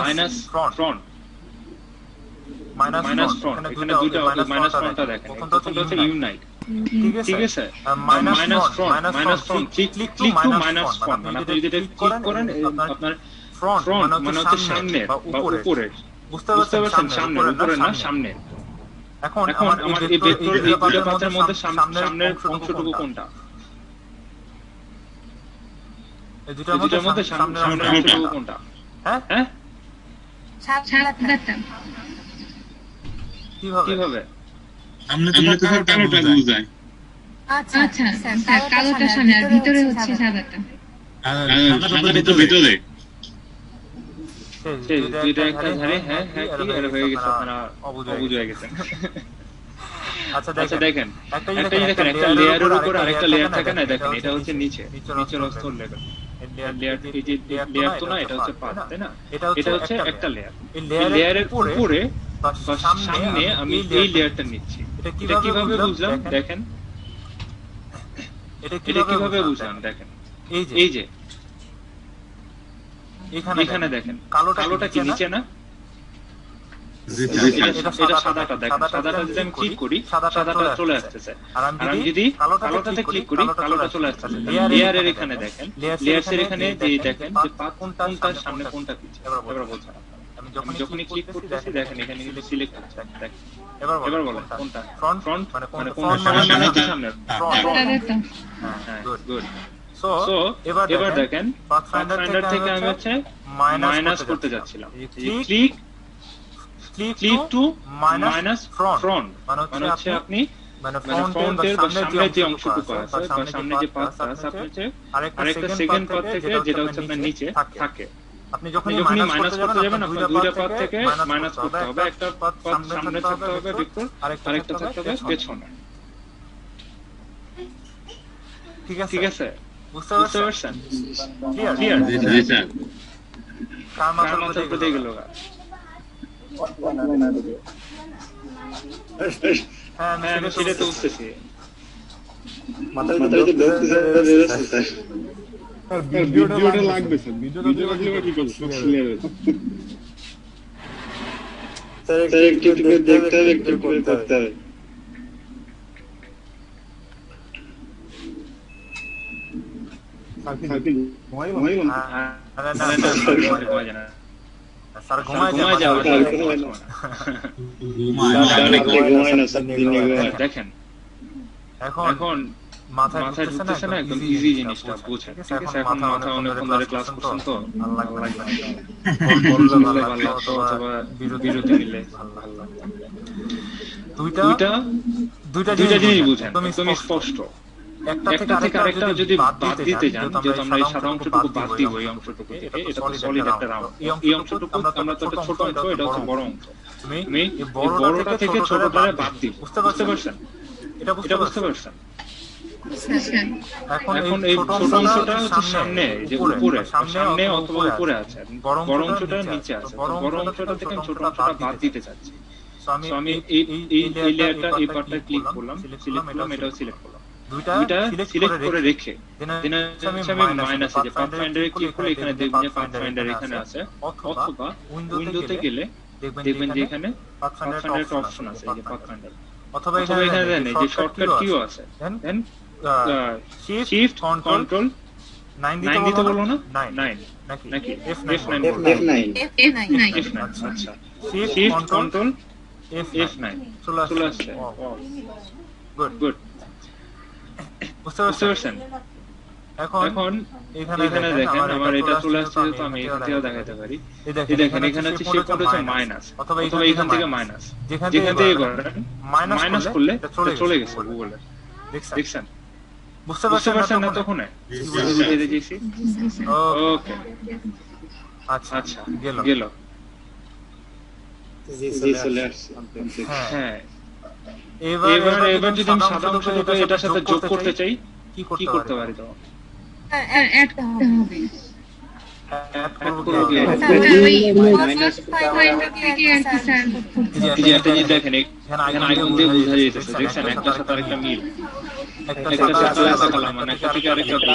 মাইনাস ফ্রন্ট, এখানে দুটো মাইনাস ফ্রন্টটা দেখেন, প্রথমটা হচ্ছে ইউনাইট, ঠিক আছে? Minus front click to minus front, মানে আপনি যদি এটা ক্লিক করেন আপনার ফ্রন্ট মানে হচ্ছে সামনে বা উপরে, বুঝতে পারছেন? সামনে, উপরে না, সামনে। এখন আমার এই ভেক্টর এই দুটো পাথের মধ্যে সামনের অংশটুকু কোনটা? এই দুটোর মধ্যে সামনের অংশটুকু কোনটা? হ্যাঁ, সাদাটা। কিভাবে? আমরা তো স্যার কালোটা বুঝাই। আচ্ছা স্যার, কালোটা সামনে আর ভিতরে হচ্ছে সাদাটা। সাদাটা তো ভিতরে। দুইটা একটা ধারে, হ্যাঁ কি এটা হয়ে গেছে, আপনারা অবুঝ হয়ে গেছেন। আচ্ছা দেখেন একটা লেয়ারের উপর আরেকটা লেয়ার থাকে না, দেখেন এটা হচ্ছে নিচের স্তর লেভেল লেয়ার, এই যে লেয়ার তো না, এটা হচ্ছে পাথ, তাই না? এটা হচ্ছে একটা লেয়ার। এই লেয়ারের উপরে বা সামনে আমি এই লেয়ারটা নিচ্ছি। এটা কিভাবে বুঝলাম দেখেন, এটা কিভাবে বুঝলাম দেখেন, এই যে এখানে দেখেন কালোটা কি নিচে না? এটা সাদাটা দেখেন, সাদাটা যদি আমি ক্লিক করি সাদাটা চলে আসতেছে, আর আমি যদি কালোটাতে ক্লিক করি কালোটা চলে আসতেছে। লেয়ারের এখানে দেখেন, লেয়ারসের এখানে যে দেখেন যে পাথ কোনটার সামনে কোনটা পিছে, এবার বলছেন আমি যখনই ক্লিক করতেছি দেখেন এখানে কিন্তু সিলেক্ট হচ্ছে, দেখেন এবার বলেন কোনটা ফ্রন্ট মানে কোনটা সামনে? হ্যাঁ, গুড। সো এবার দেখেন পাথফাইন্ডার থেকে আমি হচ্ছে মাইনাস করতে যাচ্ছিলাম, ক্লিক টু মাইনাস ফ্রন্ট মানে হচ্ছে আপনি মানে ফ্রন্টের বা সামনের যে অংশটুকু আছে বা সামনে যে পাথটা আছে আপনি হচ্ছে আরেকটা সেকেন্ড পাথ থেকে যেটা হচ্ছে আপনার নিচে থাকে, আপনি যখনই মাইনাস করতে যাবেন আপনার দুইটা পাথ থেকে মাইনাস করতে হবে, একটা পাথ সামনে থাকতে হবে ভেক্টর, আরেকটা থাকতে হবে পেছনে, ঠিক আছে? বুঝতে পারছেন? ক্লিয়ার? জি স্যার। কার মাথার উপরে দিয়ে গেল? হ্যাঁ আমি সেটা তো বুঝতেছি, মাথার ভিতরে ঢুকতেছে স্যার ভিডিওটা লাগবে স্যার, ভিডিওটা লাগলে কি করব ক্লিয়ার হবে স্যার, একটু দেখতে হবে, একটু করতে হবে। ঘুমাইব না স্যার ঘুমায় যাও, দেখেন এখন মাথায় ঢুকতেছে না, একদম ইজি জিনিসটা বুঝেন, ঠিক আছে? এখন মাথা অনেকক্ষণ ধরে ক্লাস করছেন তো ভালো লাগবে অথবা বিরতি নিলে ভালো লাগবে। দুইটা জিনিস বুঝেন তুমি স্পষ্ট, একটা থেকে আরেকটা যদি বাদ দিতে যান, যেহেতু আমরা এই সাদা অংশটুকু বাদ দিব এই অংশটুকু থেকে, এটা তো সলিড একটা রাউন্ড, এই অংশটুকু আমরা তো একটা ছোট অংশ, এটা হচ্ছে বড় অংশ, তুমি এই বড়টা থেকে ছোটটারে বাদ দিও, বুঝতে পারছেন? এটা বুঝতে পারছেন? আচ্ছা এখন এই ছোট অংশটা হচ্ছে সামনে, যে উপরে, সামনে অথবা উপরে আছে, বড় অংশটা নিচে আছে। বড় অংশটা থেকে ছোট অংশটা বাদ দিতে চাচ্ছি। তো আমি এই লেয়ারটা, এই পার্টটা ক্লিক করলাম, সিলেক্ট করলাম, এটাও সিলেক্ট করলাম। দুইটা সিলেক্ট করে রেখে দেন আমি মাইনাসে যে পাথফাইন্ডারে ক্লিক করলে এখানে দেখবেন যে পাথফাইন্ডার এখানে আছে, অথবা উইন্ডোতে গেলে দেখবেন যে এখানে পাথফাইন্ডার একটা অপশন আছে, এই যে পাথফাইন্ডার, অথবা এখানে দেন এই যে শর্টকাট কিও আছে, দেন শিফট কন্ট্রোল 9 দিতে বলবো না, 9 নাকি F9 বলবো, F9 আচ্ছা, শিফট কন্ট্রোল F9 চলে আসছে। গুড, বুঝতে পারছেন? এখন এখানে দেখেন আমার এটা চলে আসছে, তো আমি এখান থেকে দেখাতে পারি। এই দেখেন এখানে হচ্ছে শেপ কোড হচ্ছে মাইনাস, অথবা এখান থেকে মাইনাস, যেখান থেকে করেন মাইনাস করলে চলে গেছে গুগলে। দেখছেন? বুঝতে পারছেন না তখন? বুঝিয়ে দিয়েছি। ওকে, আচ্ছা গেল। জি চলে আসছে। হ্যাঁ, এবার যদি আমি সাদা অংশটা এটার সাথে যোগ করতে চাই, কি করতে পারি? তো অ্যাড করতে হবে। অ্যাড করব কি? এই যে একটা জিনিস দেখেন, এখানে আইকন দিয়ে বোঝা যাইতেছে, দেখছেন একটা সাথে আরেকটা মিল, একটা সাথে আলাদা কালার, মানে একটা থেকে আরেকটা মিল।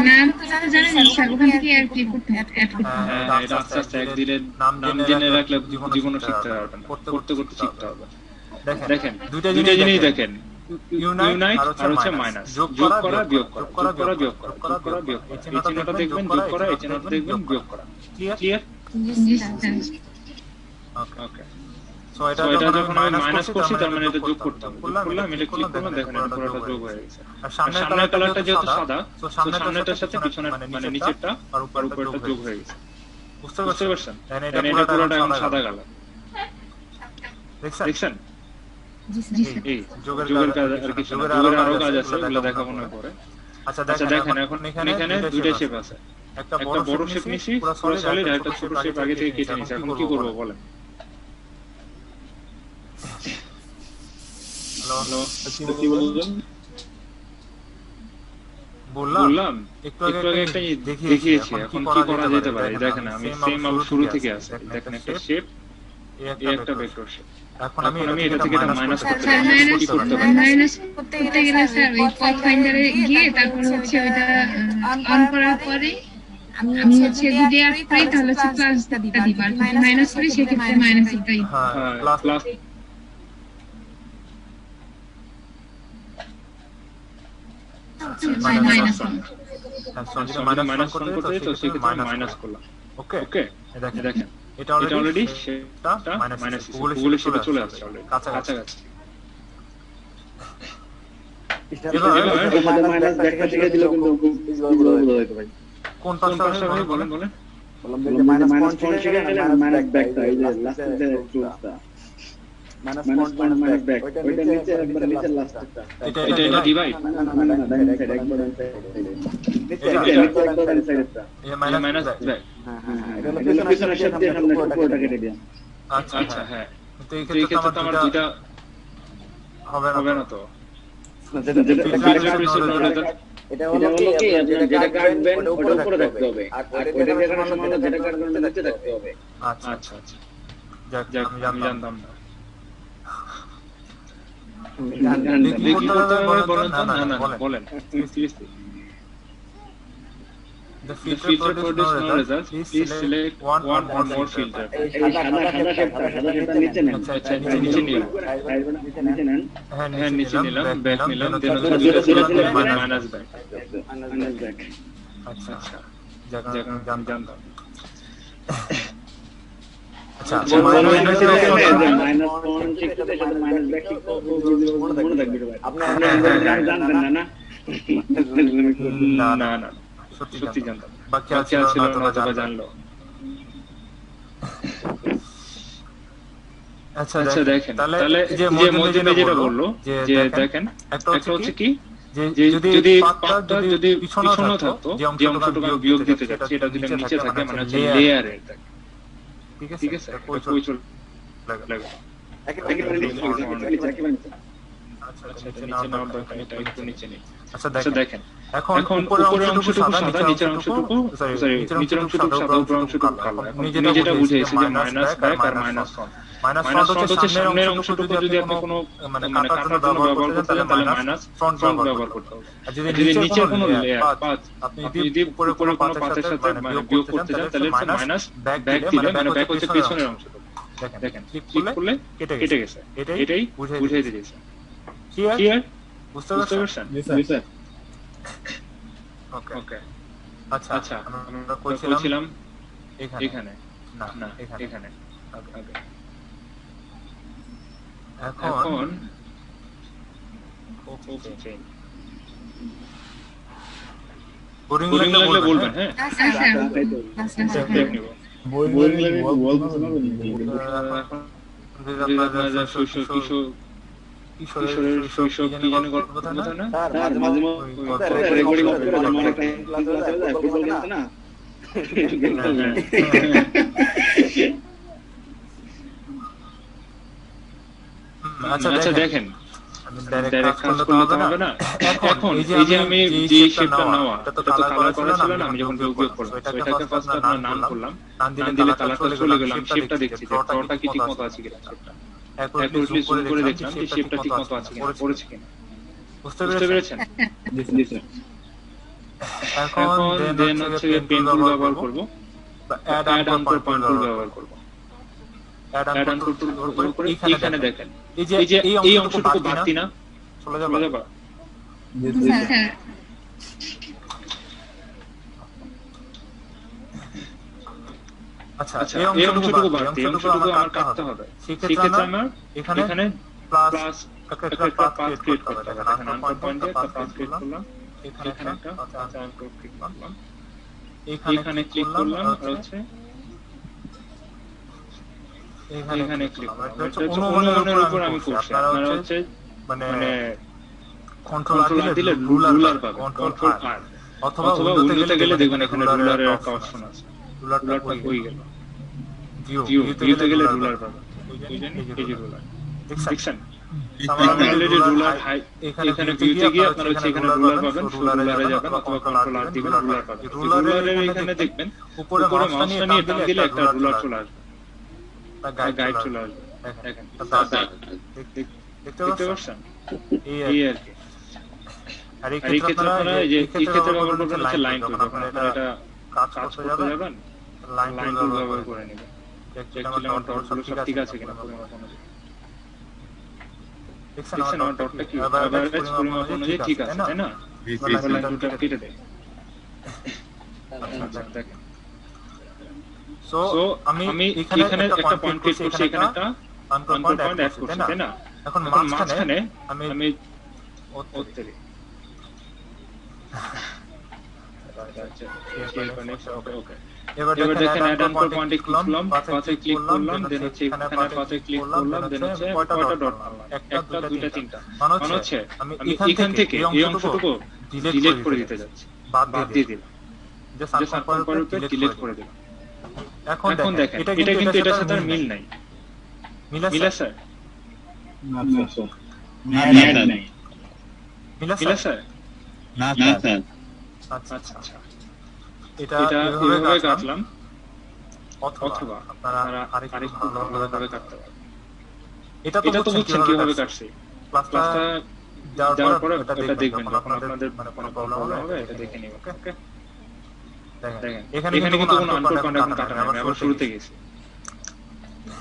নাম তো জানেন না, ওখান থেকে অ্যাড ক্লিক করতে হবে, অ্যাড করতে হবে। হ্যাঁ, এটা আস্তে আস্তে এক দিলে নাম জেনে রাখলে জীবনও শিখতে পারবেন, করতে করতে শিখতে হবে। দেখেন দুইটা জিনিস দেখেন, ইউনাইট আর হচ্ছে মাইনাস, যোগ করা বিয়োগ করা, যোগ করা বিয়োগ করা, যোগ করা বিয়োগ করা। এই চিহ্নটা দেখবেন যোগ করা, এই চিহ্নটা দেখবেন বিয়োগ করা। ক্লিয়ার? ওকে। সো এটা যখন আমি মাইনাস করছি, তার মানে এটা যোগ করতে হবে। করলাম, এটা ক্লিক করলাম, দেখেন এটা পুরোটা যোগ হয়ে গেছে। আর সামনের কালারটা যেহেতু সাদা, তো সামনেরটার সাথে পিছনের মানে নিচেরটা আর উপরেরটা যোগ হয়ে গেছে। বুঝতে পারছেন? এটা পুরোটা এখন সাদা কালার। দেখছেন? এই যোগের কাজ আর কিছু না, যোগের আরো কাজ আছে, ওগুলো দেখাবো না পরে। আচ্ছা দেখেন, এখন এখানে দুইটা শেপ আছে, একটা বড় শেপ নিছি পুরো সলিড, আর একটা ছোট শেপ আগে থেকে কেটে নিছি। এখন কি করব বলেন? হ্যালো, কি বললেন? বললাম একটু আগে একটা দেখিয়েছি, এখন কি করা যেতে পারে। দেখেন আমি সেম আবার শুরু থেকে আছে, দেখেন একটা শেপ, এই একটা ভেক্টর শেপ। এখন আমি এটা থেকে মাইনাস করতে চাই, কি করতে পারি? মাইনাস করতে গেলে স্যার ওই পাথফাইন্ডারে গিয়ে তারপর হচ্ছে ওইটা অন করার পরে আমি হচ্ছে যদি অ্যাড করি তাহলে হচ্ছে প্লাসটা দিবা, আর যদি মাইনাস করি সেক্ষেত্রে মাইনাসটাই। হ্যাঁ, প্লাস মাইনাস মাইনাস করতে চাই, তো সেক্ষেত্রে মাইনাস করলাম। ওকে, দেখেন এটা অলরেডি সেটা মাইনাস গুগলে সেটা চলে আসছে অলরেডি কাছাকাছি। এবার মাইনাস ব্যাকটা থেকে দিলে কিন্তু ইজিবল হইতো ভাই। কোন পাশটা ভাই বলেন? বললাম যে মাইনাস পয়েন্ট থেকে মাইনাস ব্যাকটা, এই যে লাস্টের টুলসটা মাইনাস মাইনাস ব্যাক, ওইটা নিচে একবার নিচে লাস্টটা, এটা ডিভাইড না ডান সাইড একবার ডান সাইড নিচে একবার ডান সাইডটা, এই মাইনাস ব্যাক। হ্যাঁ এটা হলো পিছনের শেপ দিয়ে সামনে উপরটা কেটে দিন। আচ্ছা হ্যাঁ, তো এই ক্ষেত্রে তো আমার দুইটা হবে না তো। এটা হলো কি আপনি যেটা কাটবেন ওটা উপরে রাখতে হবে, আর ওইটা দেখানোর সময় যেটা কাটবেন ওটা নিচে রাখতে হবে। আচ্ছা যাক, আমি জানতাম না। দেখি করতে হবে, বলেন তো? না বলেন। The filter produce no results. Please select one or more filter. এই সাদা শেপটা নিচে নেন। আচ্ছা, নিচে নিলাম। নিচে নেন। হ্যাঁ, নিচে নিলাম, ব্যাক নিলাম, দেন দুটো মাইনাস ব্যাক। Minus back. আচ্ছা, যাক জানতাম। আচ্ছা মাইনাস পয়েন্ট শিখতে সাথে মাইনাস ব্যাক শিখতে মনে থাকবে ভাই। আপনি জানবেন না? না সত্যি জানতাম, বাকি ছিল না তো জানলো। আচ্ছা দেখেন, তাহলে যে মধ্যে যেটা বললো যে দেখেন একটা হচ্ছে কি, যে যদি পাতটা যদি পিছনে থাকতো, যে অংশটুকু আমি বিয়োগ দিতে যাচ্ছি এটা যদি নিচে থাকে, মানে হচ্ছে লেয়ারে থাকে। ঠিক আছে, কই চলে লাগে। আচ্ছা এটা নিচে নেওয়ার দরকার এটা একটু নিচে নিই আচ্ছা আচ্ছা দেখেন এখন এখন উপরের উপরের অংশটুকু অংশটুকু সাদা সাদা নিচের অংশটুকু সরি নিচের অংশটুকু সাদা উপরের অংশটুকু কালো এখন আমি যেটা বুঝিয়েছি যে মাইনাস ব্যাক আর মাইনাস ফ্রন্ট মাইনাস ফ্রন্ট হচ্ছে সামনের অংশটুকু যদি আপনি কোনো মানে কাটার জন্য ব্যবহার করতে চান তাহলে মাইনাস ফ্রন্ট ব্যবহার করতে হবে আর যদি নিচের কোনো লেয়ার পাঁচ আপনি যদি উপরে কোনো পাঁচের সাথে মানে বিয়োগ করতে চান তাহলে মাইনাস ব্যাক দিলে মানে ব্যাক হচ্ছে পিছনের অংশটুকু দেখেন ক্লিক করলে কেটে গেছে এটাই বুঝিয়ে দিয়েছে ক্লিয়ার বুঝতে পারছেন জি স্যার ওকে আচ্ছা আচ্ছা আমরা কইছিলাম এখানে না এখানে ওকে এখন ওকে বোরিং বোরিং লাগলে লাগলে বলবেন হ্যাঁ আচ্ছা দেখ নিব বই লাগে ওয়াল কিছু না আপনারা কিশোরের শৈশব কি যেন গল্প না স্যার মাঝে মাঝে রেকর্ডিং করতে যখন অনেক টাইম ক্লাস হয়ে যায় ফুটবল খেলতে না আচ্ছা দেখেন ডাইরেক্ট কাজ করলে তো হবে না এখন এই যে আমি যে শেপটা নেওয়া এটা তো কালার করা ছিল না আমি যখন যোগ করলাম এটাকে ফার্স্ট আপনার নাম করলাম নাম দিলে কালারটা চলে গেল আমি শেপটা দেখছি যে ফ্লোরটা কি ঠিকমতো আছে কিনা শেপটা অ্যাকুরেটলি জুম করে দেখলাম যে শেপটা ঠিকমতো আছে কিনা পড়েছে কিনা বুঝতে পেরেছেন জি স্যার এখন দেন হচ্ছে পেন টুল ব্যবহার করব অ্যাড আনকর পয়েন্ট টুল ব্যবহার করব অ্যাড আনকর টুল ব্যবহার করে এখানে দেখেন এই যে এই অংশটুকু বাড়তি না চলে যাবে জি স্যার আচ্ছা এই অংশটুকু বাড়তি অংশটুকু আমার কাটতে হবে সেক্ষেত্রে আমার এখানে প্লাস একটা পাথ ক্রিয়েট করতে হবে দেখেন আনকর পয়েন্ট দিয়ে একটা পাথ ক্রিয়েট করলাম এখানে একটা আনকর ক্লিক করলাম এখানে ক্লিক করলাম আর হচ্ছে এখানে ক্লিক করলাম এটা হচ্ছে অনুমানের উপর আমি করছি আপনারা হচ্ছে মানে কন্ট্রোল দিলে রুলার পাবেন কন্ট্রোল আর অথবা উইন্ডোতে গেলে দেখবেন এখানে রুলারের একটা অপশন আছে রুলারটা হয়ে গেল ভিউতে গেলে রুলার পাবেন ওই জানি এই যে রুলার দেখছেন অলরেডি রুলার এখানে ভিউতে গিয়ে আপনারা হচ্ছে এখানে রুলার পাবেন রুলারে যাবেন অথবা কন্ট্রোল আর দিবেন রুলার পাবেন রুলারের এখানে দেখবেন উপরে মাউসটা নিয়ে টান দিলে একটা রুলার চলে আসবে গাইড চলে আসবে দেখেন দেখতে পাচ্ছেন এই আর কি আর এই ক্ষেত্রে আপনারা এই যে এই ক্ষেত্রে ব্যবহার করবেন হচ্ছে লাইন টুল যখন আপনারা এটা কাজ করতে যাবেন লাইন টুল ব্যবহার করে নেবেন চেক করলে আমার ডটগুলো সব ঠিক আছে কিনা পরিমাপ অনুযায়ী দেখছেন আমার ডটটা কি এভারেজ পরিমাপ অনুযায়ী ঠিক আছে তাই না লাইন টুলটা কেটে দেয় আচ্ছা দেখেন সো আমি এখানে একটা পয়েন্ট ক্লিক করছি এখানে একটা আনকর পয়েন্ট অ্যাড করছি তাই না এখন মাঝখানে আমি ওত্তরে ওকে এবার দেখেন অ্যাড আনকর পয়েন্টে ক্লিক করলাম পাথে ক্লিক করলাম দেন হচ্ছে এখানে পাথে ক্লিক করলাম দেন হচ্ছে কয়টা ডট মারলাম একটা দুইটা তিনটা মানে হচ্ছে আমি এখান থেকে এই অংশটুকু ডিলিট করে দিতে যাচ্ছি বাদ দিয়ে দিলাম জাস্ট আনকর পয়েন্টে ডিলিট করে দিলাম এখন দেখেন এটা কিন্তু এটার সাথে আর মিল নাই মিলা স্যার না স্যার মিলা স্যার না স্যার আচ্ছা এটা এভাবে কাটলাম অথবা আপনারা আরেকটু ভালোভাবে কাটতে পারেন এটা তো বুঝছেন কিভাবে কাটছি ক্লাসটা যাওয়ার পরে এটা দেখবেন যখন আপনাদের মানে কোনো প্রবলেম হবে এটা দেখে নেবেন ওকে দেখেন এখানে কিন্তু কোনো আনকর পয়েন্ট এখন কাটা নাই আমি আবার শুরুতে গেছি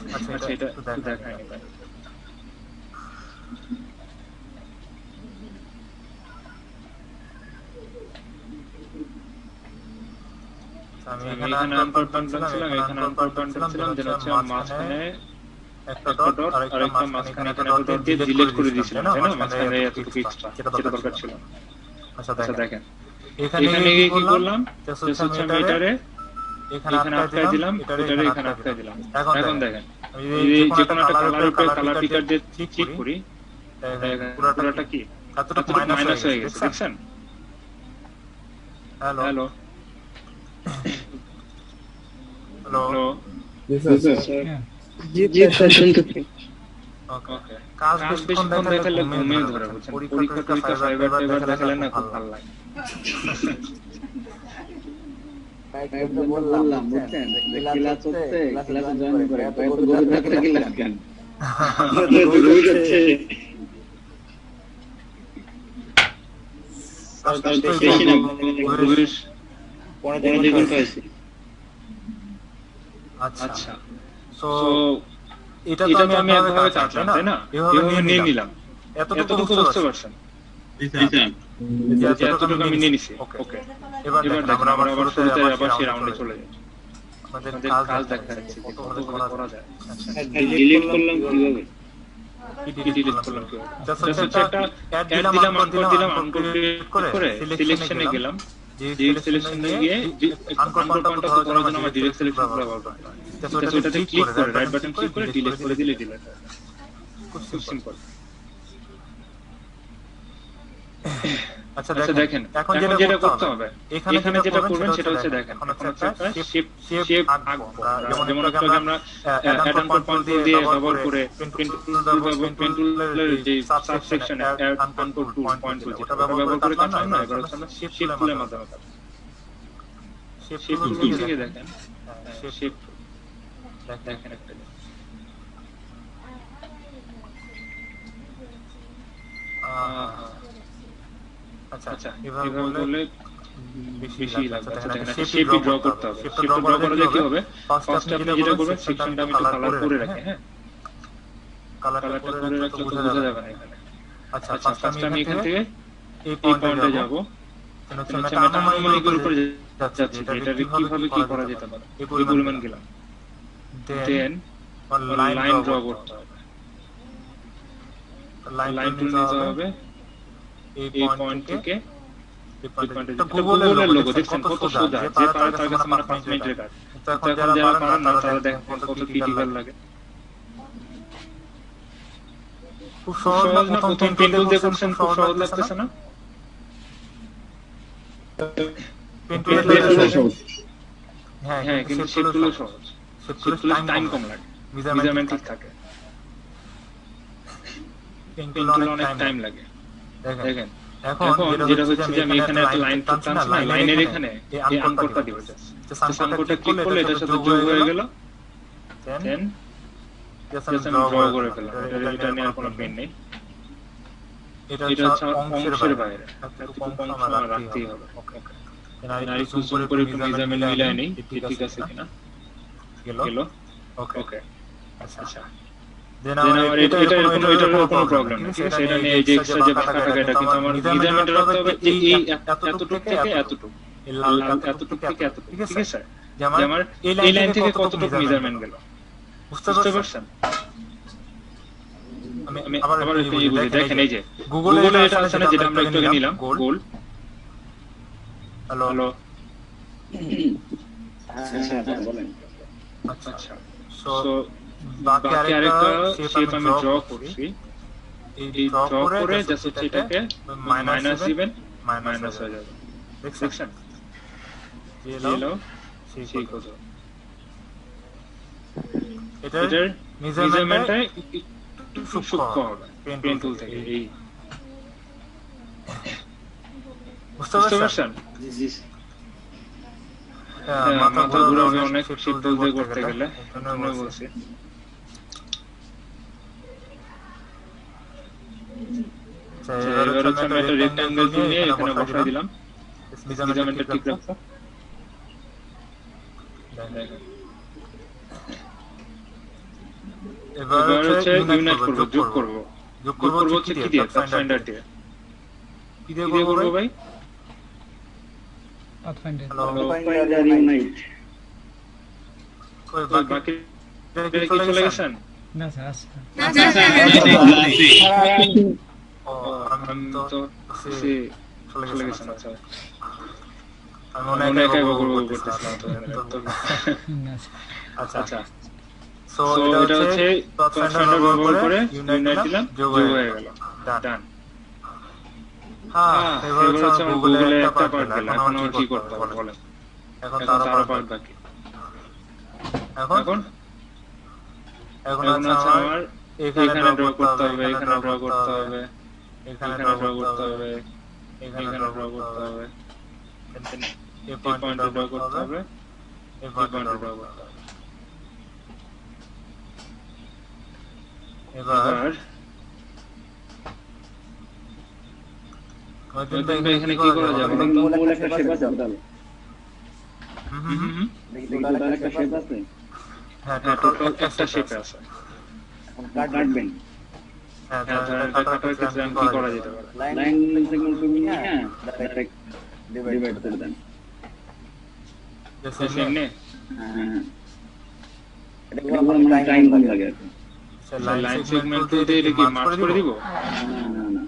আচ্ছা এটা দেখাই নিবেন আমি এখানে আনকর পয়েন্ট ছিলাম এখানে আনকর পয়েন্ট ছিলাম যেটা হচ্ছে মাঝখানে একটা ডট আর একটা মাঝখানে একটা ডট দিয়ে ডিলিট করে দিয়েছিলাম তাই না মাঝখানে এতটুকু এক্সট্রা যেটা দরকার ছিল না আচ্ছা দেখেন এখানে কি করলাম জাস্ট হচ্ছে আমি এটারে এখানে আটকাই দিলাম এটারে এখানে আটকাই দিলাম এখন দেখেন এই যে কোনো একটা কালারের উপরে কালার পিকার দিয়ে ক্লিক করি পুরোটা কি এতটুকু মাইনাস হয়ে গেছে দেখছেন হ্যালো জি স্যার জি স্যার শুনতেছি ওকে ওকে কাজ কাজ বেশিক্ষণ বেশিক্ষণ দেখালে ঘুমিয়ে ঘুমিয়ে ধরে ধরে বুঝছেন বুঝছেন পরীক্ষা পরীক্ষা ফাইবার ফাইবার দেখালে দেখালে না না খুব খুব ভালো ভালো লাগে একদম বললাম বুঝছেন যে ক্লাস হচ্ছে ক্লাসে জয়েন করে এত গভীর রাতে ক্লাস কেন গভীর হচ্ছে বেশি না গভীর 15 ঘন্টা হয়েছে। আচ্ছা সো সো এটা এটা তো আমি একভাবে কাটলাম কাটলাম তাই না এভাবে নিয়ে নিলাম এতটুকু বুঝতে পারছেন জি স্যার। যে এতটুকু আমি নিয়ে নিছি ওকে এবার এবার দেখেন দেখেন আমরা আবার শুরুতে আবার সেই রাউন্ডে রাউন্ডে চলে যাই আমাদের আমাদের কাজ দেখা যাচ্ছে যে কতভাবে কতভাবে করা যায় ডিলিট করলাম কিভাবে? কি ডিলিট করলাম কিভাবে জাস্ট হচ্ছে একটা অ্যাড দিলাম আনকোড দিলাম আনকোড করে সিলেকশনে গেলাম ডিরেক্ট সিলেকশনে গিয়ে আনকোড পয়েন্টটা করার জন্য আমরা ডিরেক্ট সিলেকশন ব্যবহার করতে হয় জাস্ট ওটাতে ক্লিক করে রাইট বাটন ক্লিক করে ডিলিট করে দিলে ডিলিট হয় খুব সিম্পল আচ্ছা দেখেন এখন যেটা করতে হবে এখানে যেটা করবেন সেটা হচ্ছে দেখেন এখন হচ্ছে একটা শেপ আঁকবো যেমন আমরা অ্যাড অন পয়েন্ট দিয়ে ব্যবহার করে পেন টুলের যে subsection add on tool point tool যেটা ব্যবহার করে কাজ হয় না এবার হচ্ছে আমরা শেপ টুলের মাধ্যমে কাজ শেপ টুল থেকে দেখেন শেপ দেখেন একটা আচ্ছা এভাবে বললে বেশি লাগবে আচ্ছা দেখেন একটা শেপ ড্র করতে হবে শেপ ড্র করলে কি হবে ফার্স্ট আপনি যেটা করবেন সেকশনটা আমি একটু কালার করে রাখি হ্যাঁ কালারটা করে রাখলে তো বোঝা যাবে না এখানে আচ্ছা ফার্স্ট আমি এখান থেকে এই পয়েন্টে যাব হচ্ছে আমি আনুমানিকের উপরে যাচ্ছি এটা কিভাবে কি করা যেতে পারে এই পরিমাণ গেলাম দেন লাইন ড্র করতে হবে লাইন টুল নিতে হবে এই পয়েন্ট থেকে গুগলের লোগো দেখছেন কত সোজা যে পারে তার কাছে মানে 5 মিনিটের কাজ এখন যারা পারেন না তারা দেখেন কত ক্রিটিক্যাল লাগে খুব সহজ না প্রথম পেন টুল দিয়ে করছেন খুব সহজ লাগতেছে না পেন টুল সহজ হ্যাঁ কিন্তু শেপ টুলও সহজ শেপ টুলে টাইম কম লাগে মেজারমেন্ট ঠিক থাকে পেন টুলে অনেক টাইম লাগে দেখেন এখন যেটা হচ্ছে যে আমি এখানে একটা লাইন টানছি না লাইনের এখানে এই আনকোডটা দিব জাস্ট আনকোডটা ক্লিক করলে এটার সাথে যোগ হয়ে গেল দেন জাস্ট আমি ড্র করে ফেললাম এটা নিয়ে কোনো পেন নেই এটা হচ্ছে অংশের বাইরে একটু কম আমার রাখতেই হবে ওকে আর একটু জুম করে একটু মেজারমেন্ট মিলাই নেই ঠিক আছে কিনা গেল ওকে আচ্ছা দেন আমার এটা কোনো প্রবলেম নেই ঠিক আছে এটা নিয়ে এই যে এক্সট্রা যে বাঁকা টাকা এটা কিন্তু আমার মেজারমেন্ট রাখতে হবে যে এই এতটুকু থেকে এতটুকু এই লাল এতটুকু থেকে এতটুকু ঠিক আছে যে আমার এই লাইন থেকে কতটুকু মেজারমেন্ট গেল বুঝতে পারছেন আমি আবার একটু বুঝি দেখেন এই যে গুগলে এটা আছে না যেটা আমরা একটু আগে নিলাম গোল হ্যালো হ্যাঁ বলেন আচ্ছা সো বাকি আরেকটা শেপ আমি ড্র করছি এই ড্র করে জাস্ট এটাকে মাইনাস দিবেন মাইনাস হয়ে যাবে দেখছেন এলো সেই কত এটার মেজারমেন্টটা একটু সূক্ষ্ম হবে পেন টুল থেকে এই বুঝতে পারছেন জি মাথা ঘুরে হবে অনেক শেপ টুল দিয়ে করতে গেলে এজন্য বলছি এবার হচ্ছে আমি একটা রেক্টাঙ্গেল টুল নিয়ে এখানে বসাই দিলাম মেজারমেন্টটা ঠিক রাখো এবার হচ্ছে ইউনাইট করব যোগ করব হচ্ছে কি দিয়ে পাথফাইন্ডার দিয়ে কি দিয়ে করব ভাই পাথফাইন্ডার পাথফাইন্ডার ইউনাইট ওই বাকি কি চলে গেছেন না স্যার আছে আমি তো সে চলে গেছেন আচ্ছা আমি মনে একাই বগল করতেছিলাম তো আচ্ছা সো এটা হচ্ছে পাথফাইন্ডার ব্যবহার করে ইউনাইট দিলাম যোগ হয়ে গেল ডান হ্যাঁ এবার হচ্ছে গুগলে একটা পার্ট গেল এখন আর কি করতে হবে বলেন এখন তার পার্ট বাকি এখন আছে আমার এখানে ড্র করতে হবে, এখানে ড্র করতে হবে, এখানে ড্র করতে হবে, এখানে ড্র করতে হবে, এই পয়েন্টে ড্র করতে হবে, এই পয়েন্টে ড্র করতে হবে। এবার এখানে কি করা যাবে? মূল একটা শেপ আছে তাহলে টোটাল একটা শেপ আছে। হ্যাঁ, টোটাল একটা শেপ আছে। কাটবেন হ্যাঁ, কাটার ক্ষেত্রে কি করা যেতে পারে? লাইন সেগমেন্ট তুমি নিয়ে ডাইরেক্ট ডিভাইড করে দেন। সামনে হ্যাঁ এটা কোনো টাইম কম লাগে আর কি। লাইন সেগমেন্ট দিয়ে এটা কি মার্ক করে দিব? না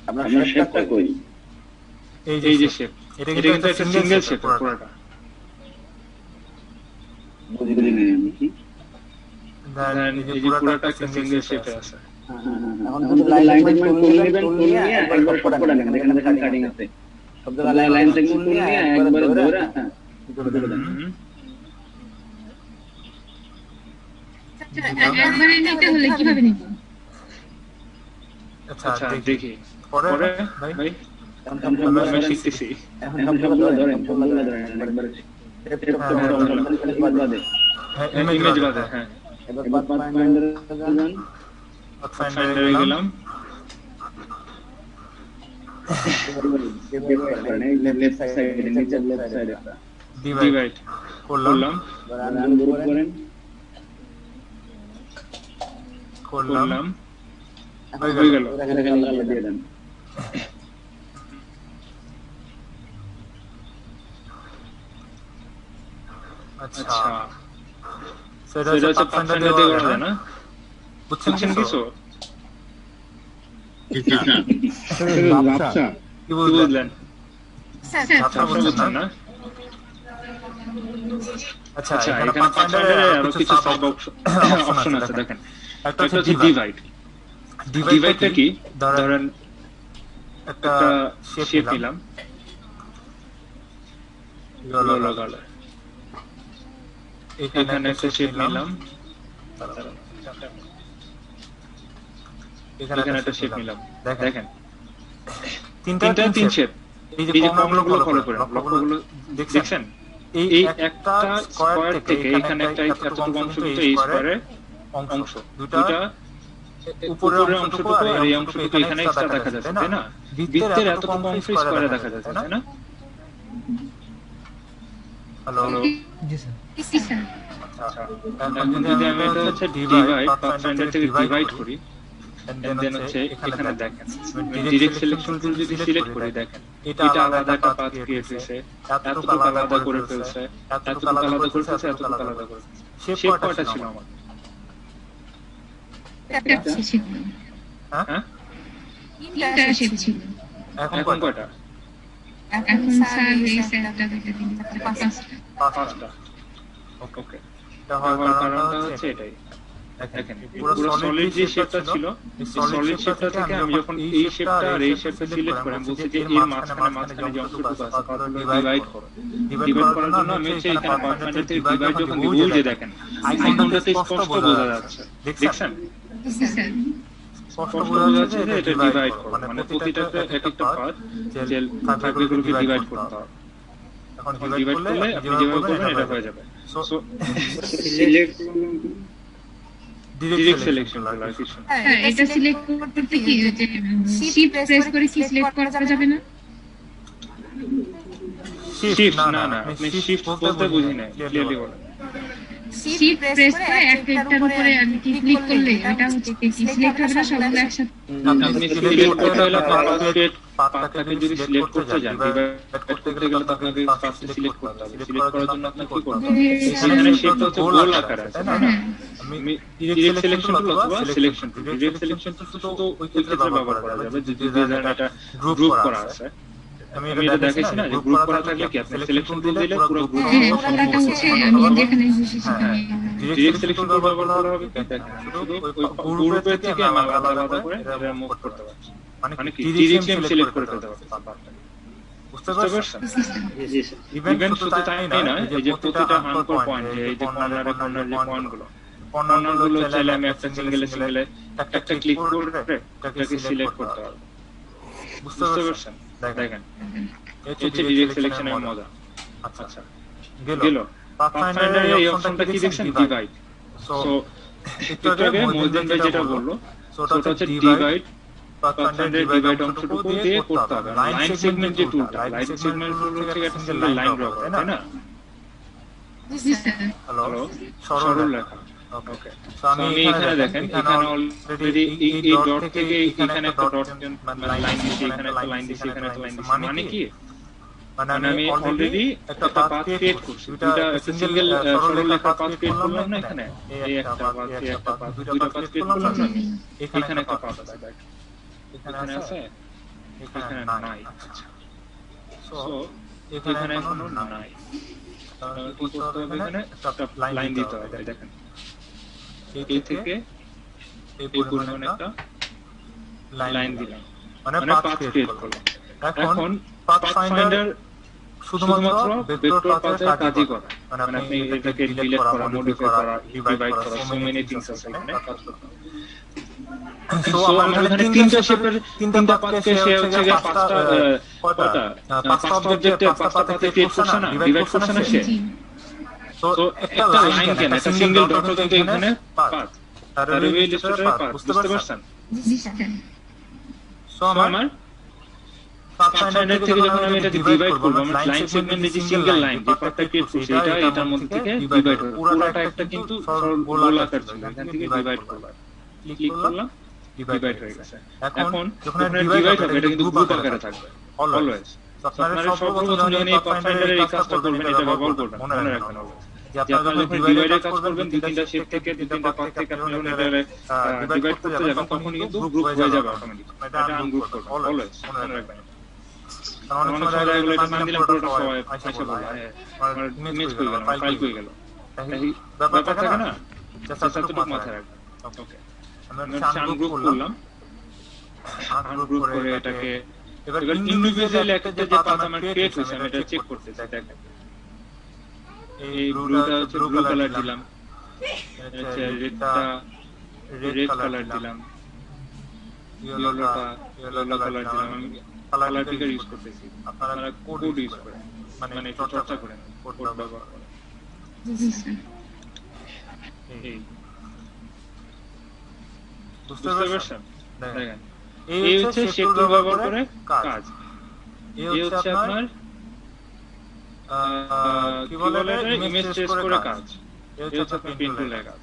আপনার শেপটা কই? এই যে শেপ, এটা কিন্তু একটা সিঙ্গেল শেপ পুরোটা। বুঝিনি আমি কি এই যে পুরোটা একটা সিঙ্গেল শেপে আছে। এখন যদি লাইন সেগমেন্ট টুল নেবেন, টুল নিয়ে একবার সব করে নেবেন। এখানে দেখেন কাটিং আছে, সব জায়গায় লাইন সেগমেন্ট টুল নিয়ে একবার ধরে করে দেন। একবারে নিতে হলে কিভাবে নিব? আচ্ছা দেখি পরে ভাই আমরা শিখতেছি। এখন সবগুলো ধরেন, সবগুলো ধরেন একবারে ইমেজ বাদে। হ্যাঁ, এবার পাথ ফাইন্ডার যান, পাথ ফাইন্ডারে গেলাম, লেফট সাইডে নিচে লেফট সাইডে ডিভাইড করলাম, রান গ্রুপ করেন, হয়ে গেল। এখানে কালার দিয়ে দেন। আচ্ছা, সেটা হচ্ছে পাথ ফাইন্ডার দিয়ে করা যায় না? বুঝছেন কিছু? আচ্ছা কি বুঝলেন? স্যার বুঝছেন না? আচ্ছা, এখানে পাথ ফাইন্ডারে আরো কিছু সাব অপশন আছে দেখেন। একটা হচ্ছে ডিভাইড। ডিভাইডটা কি? ধরেন একটা শেপ নিলাম, ইয়েলো কালার, এখানে একটা শেপ নিলাম, এখানে একটা শেপ নিলাম। দেখেন তিন শেপ। এই যে কর্ণগুলো ফলো করেন, লক্ষ্যগুলো দেখছেন? এই একটা স্কয়ার থেকে এখানে একটা এতটুকু অংশ কিন্তু এই স্কয়ারের অংশ, দুটা উপরের অংশটুকু আর এই অংশটুকু এখানে এক্সট্রা দেখা যাচ্ছে, তাই না? বৃত্তের এতটুকু অংশ স্কয়ারে দেখা যাচ্ছে, তাই না? হ্যালো, জি স্যার। আচ্ছা, এখন যদি আমি এটা হচ্ছে ডিভাইড, পাথ ফাইন্ডার থেকে ডিভাইড করি, দেন হচ্ছে এখানে দেখেন ডাইরেক্ট সিলেকশন টুল যদি সিলেক্ট করি, দেখেন এটা আলাদা একটা পাথ ক্রিয়েট হয়েছে, এতটুকু আলাদা করে ফেলছে, এতটুকু আলাদা করে ফেলছে, এতটুকু আলাদা করে ফেলছে। শেপ কয়টা ছিল আমার? একটা ছিল। হ্যাঁ, তিনটা শেপ ছিল। এখন কয়টা? এখন স্যার এই সেটটা দুটো তিন চারটে পাঁচটা। ওকে, তাহলে কারণটা হচ্ছে এটাই। দেখেন পুরো সলিড যে শেপটা ছিল, এই সলিড শেপটা থেকে আমি যখন এই শেপটা আর এই শেপটা সিলেক্ট করে আমি বলছি যে এর মাঝখানে যে অংশটুকু আছে তাহলে ডিভাইড করো। ডিভাইড করার জন্য আমি হচ্ছে এখানে পাথ ফাইন্ডার থেকে ডিভাইড যখন দিব, ওই যে দেখেন আইকনটাতে স্পষ্ট বোঝা যাচ্ছে, দেখছেন? জি স্যার। স্পষ্ট বোঝা যাচ্ছে যে এটা ডিভাইড করো, মানে প্রতিটাতে এক একটা পাথ যে থাকবে এগুলোকে ডিভাইড করতে হবে। এখন ডিভাইড করলে আপনি যেভাবে করবেন এটা হয়ে যাবে। সো সিলেক্ট ডিরেক্ট সিলেকশন করা কিছু। হ্যাঁ, এটা সিলেক্ট করতে কি যে শিফট প্রেস করে কি সিলেক্ট করা যাবে না? শিফট না, আপনি শিফট বলতে বুঝি না, ক্লিয়ারলি বলেন। শিফট প্রেস করে একটার উপরে আর কি ক্লিক করলে এটা হচ্ছে কি সিলেক্ট হবে না সবগুলো একসাথে? আপনি সিলেক্ট করতে হলে আপনার পাথটাকে যদি সিলেক্ট করতে যান, ডিভাইড করতে গেলে তো আপনাকে ফার্স্ট সিলেক্ট করতে হবে। সিলেক্ট করার জন্য আপনাকে কি করতে হবে? এখানে শিফট হচ্ছে গোল আকারে আছে, তাই না? আমি ডিরেক্ট সিলেকশন টুল অথবা selection tool, direct selection tool শুধু ওই ক্ষেত্রে ব্যবহার করা যাবে যদি ধরেন এটা গ্রুপ করা আছে। আমি এটা দেখাইছি না যে গ্রুপ করা থাকলে কি আপনি সিলেকশন টুল দিলে পুরো গ্রুপ ওটাটা হচ্ছে আমি যেখানে বসেছি ডিরেক্ট সিলেকশন টুল ব্যবহার করা হবে। দেখেন শুধু ওই গ্রুপের থেকে আমি আলাদা করে এটা মুভ করতে পারছি, মানে কি ডিরেক্ট সিলেক্ট করে ফেলতে পারছি পাথটাকে। বুঝতে বুঝতে পারছেন? পারছেন? জি স্যার। ইভেন্ট শুধু তাই না, এই যে প্রতিটা আনকোর পয়েন্ট, এই যে কর্নারে কর্নারে যে পয়েন্টগুলো, কর্নারগুলো চাইলে আমি একটা সিঙ্গেলে একটা ক্লিক করে এটাকে সিলেক্ট করতে পারবো। বুঝতে বুঝতে পারছেন? পারছেন? দেখেন, দেখেন, এই হচ্ছে হচ্ছে ডিরেক্ট ডিরেক্ট সিলেকশনের সিলেকশনের মজা। মজা। আচ্ছা, আচ্ছা, গেল। গেল। পাথফাইন্ডারের পাথফাইন্ডারের এই এই অপশনটা কি দেখছেন? ডিভাইড। সো সো একটু একটু আগে আগে মহিউদ্দিন ভাই যেটা বললো, সো ওটা হচ্ছে ডিভাইড, পাথফাইন্ডারের ডিভাইড অংশটুকু দিয়ে করতে হবে। লাইন সেগমেন্ট যে টুলটা, লাইন সেগমেন্ট টুল হচ্ছে একটা সিঙ্গেল লাইন ড্র করা, তাই না? জি স্যার। হ্যালো, হ্যালো, সরল সরল লেখা। লেখা। ওকে, ওকে, সো তো আমি আমি এখানে দেখেন, এখানে অলরেডি এই ডট থেকে এখানে একটা ডট মানে লাইন দিছি, এখানে একটা লাইন দিছি, এখানে একটা লাইন দিছি, মানে কি? মানে আমি অলরেডি একটা পাথ ক্রিয়েট করছি, দুইটা একটা সিঙ্গেল সরল লেখার পাথ ক্রিয়েট করলাম না এখানে, এই একটা পাথ, এই একটা পাথ, দুইটা পাথ ক্রিয়েট করলাম না, এখানে একটা পাথ আছে, দেখ এখানে আছে, এখানে নাই। আচ্ছা, সো এখানে এখনো নাই, কি করতে হবে? এখানে একটা লাইন দিতে হবে, দেখেন এই থেকে এই পরিমাণ একটা লাইন দিলাম, মানে পাথ ক্রিয়েট করলাম। এখন পাথফাইন্ডার শুধুমাত্র ভেক্টর পাথের কাজই করে, মানে আপনি এটাকে ডিলিট করা, মডিফাই করা, ডিভাইড করা, সো মেনি থিংস আছে এখানে কাজ করতে হবে। সো আমার এখানে তিনটা শেপের তিনটা পাথকে সে হচ্ছে গিয়ে পাঁচটা কয়টা পাঁচটা অবজেক্টে পাঁচটা পাথে ক্রিয়েট করছে না, ডিভাইড করছে না সে। জি। সো একটা লাইন কেন, একটা সিঙ্গেল ডট কিন্তু এখানে পাথ, তার ইলাস্ট্রেটরের পাথ, বুঝতে পারছেন? জি স্যার। সো আমার পাথফাইন্ডার থেকে যখন আমি এটাকে ডিভাইড করব, আমরা লাইন সেগমেন্টে যে সিঙ্গেল লাইন যে পাথটা ক্রিয়েট করছি, এটা এটার মধ্যে থেকে ডিভাইড হবে, পুরোটা একটা কিন্তু সরল গোলাকার ছিল, এখান থেকে ডিভাইড করলাম, ক্লিক করলাম, ডিভাইড হয়ে গেছে। এখন যখন ডিভাইড হবে এটা কিন্তু গ্রুপ আকারে থাকবে অলওয়েজ। আপনারা সর্বপ্রথম যখন এই পাথফাইন্ডারের এই কাজটা করবেন, এটা ব্যবহার করবেন, মনে রাখবেন অলওয়েজ যে আপনারা যখন ডিভাইডের কাজ করবেন, দুই তিনটা শেপ থেকে দুই তিনটা পাথ থেকে আপনি যখন এটা ডিভাইড করতে যাবেন, তখন কিন্তু গ্রুপ হয়ে যাবে অটোমেটিক, এটা আনগ্রুপ করবেন অলওয়েজ, মনে রাখবেন। অনেক সময় এগুলো এটা মান দিলাম, পুরোটা সবাই আইসা বলে আমার ইমেজ কই গেল, ফাইল কই গেল, ব্যাপার থাকে না, জাস্ট এতটুকু মাথায় রাখবেন। ওকে, আমরা আনগ্রুপ করলাম, আনগ্রুপ করে এটাকে এবার ইন্ডিভিজুয়াল একটা যে পাথ আমার ক্রিয়েট হয়েছে, আমি এটা চেক করতে চাই। দেখেন এই ব্লুটা হচ্ছে ব্লু কালার দিলাম, আচ্ছা রেডটা রেড কালার দিলাম, ইয়েলোটা ইয়েলো কালার দিলাম। আমি কালার পিকার ইউজ করতেছি, আপনারা কোড ইউজ করেন, মানে চর্চা করেন, কোড ব্যবহার করেন। জি স্যার। এই বুঝতে পারছেন? দেখেন এই হচ্ছে শেপ টুল ব্যবহার করে কাজ, এই হচ্ছে আপনার কি বলে ইমেজ ট্রেস করে কাজ, এই হচ্ছে আপনার পেন টুলের কাজ।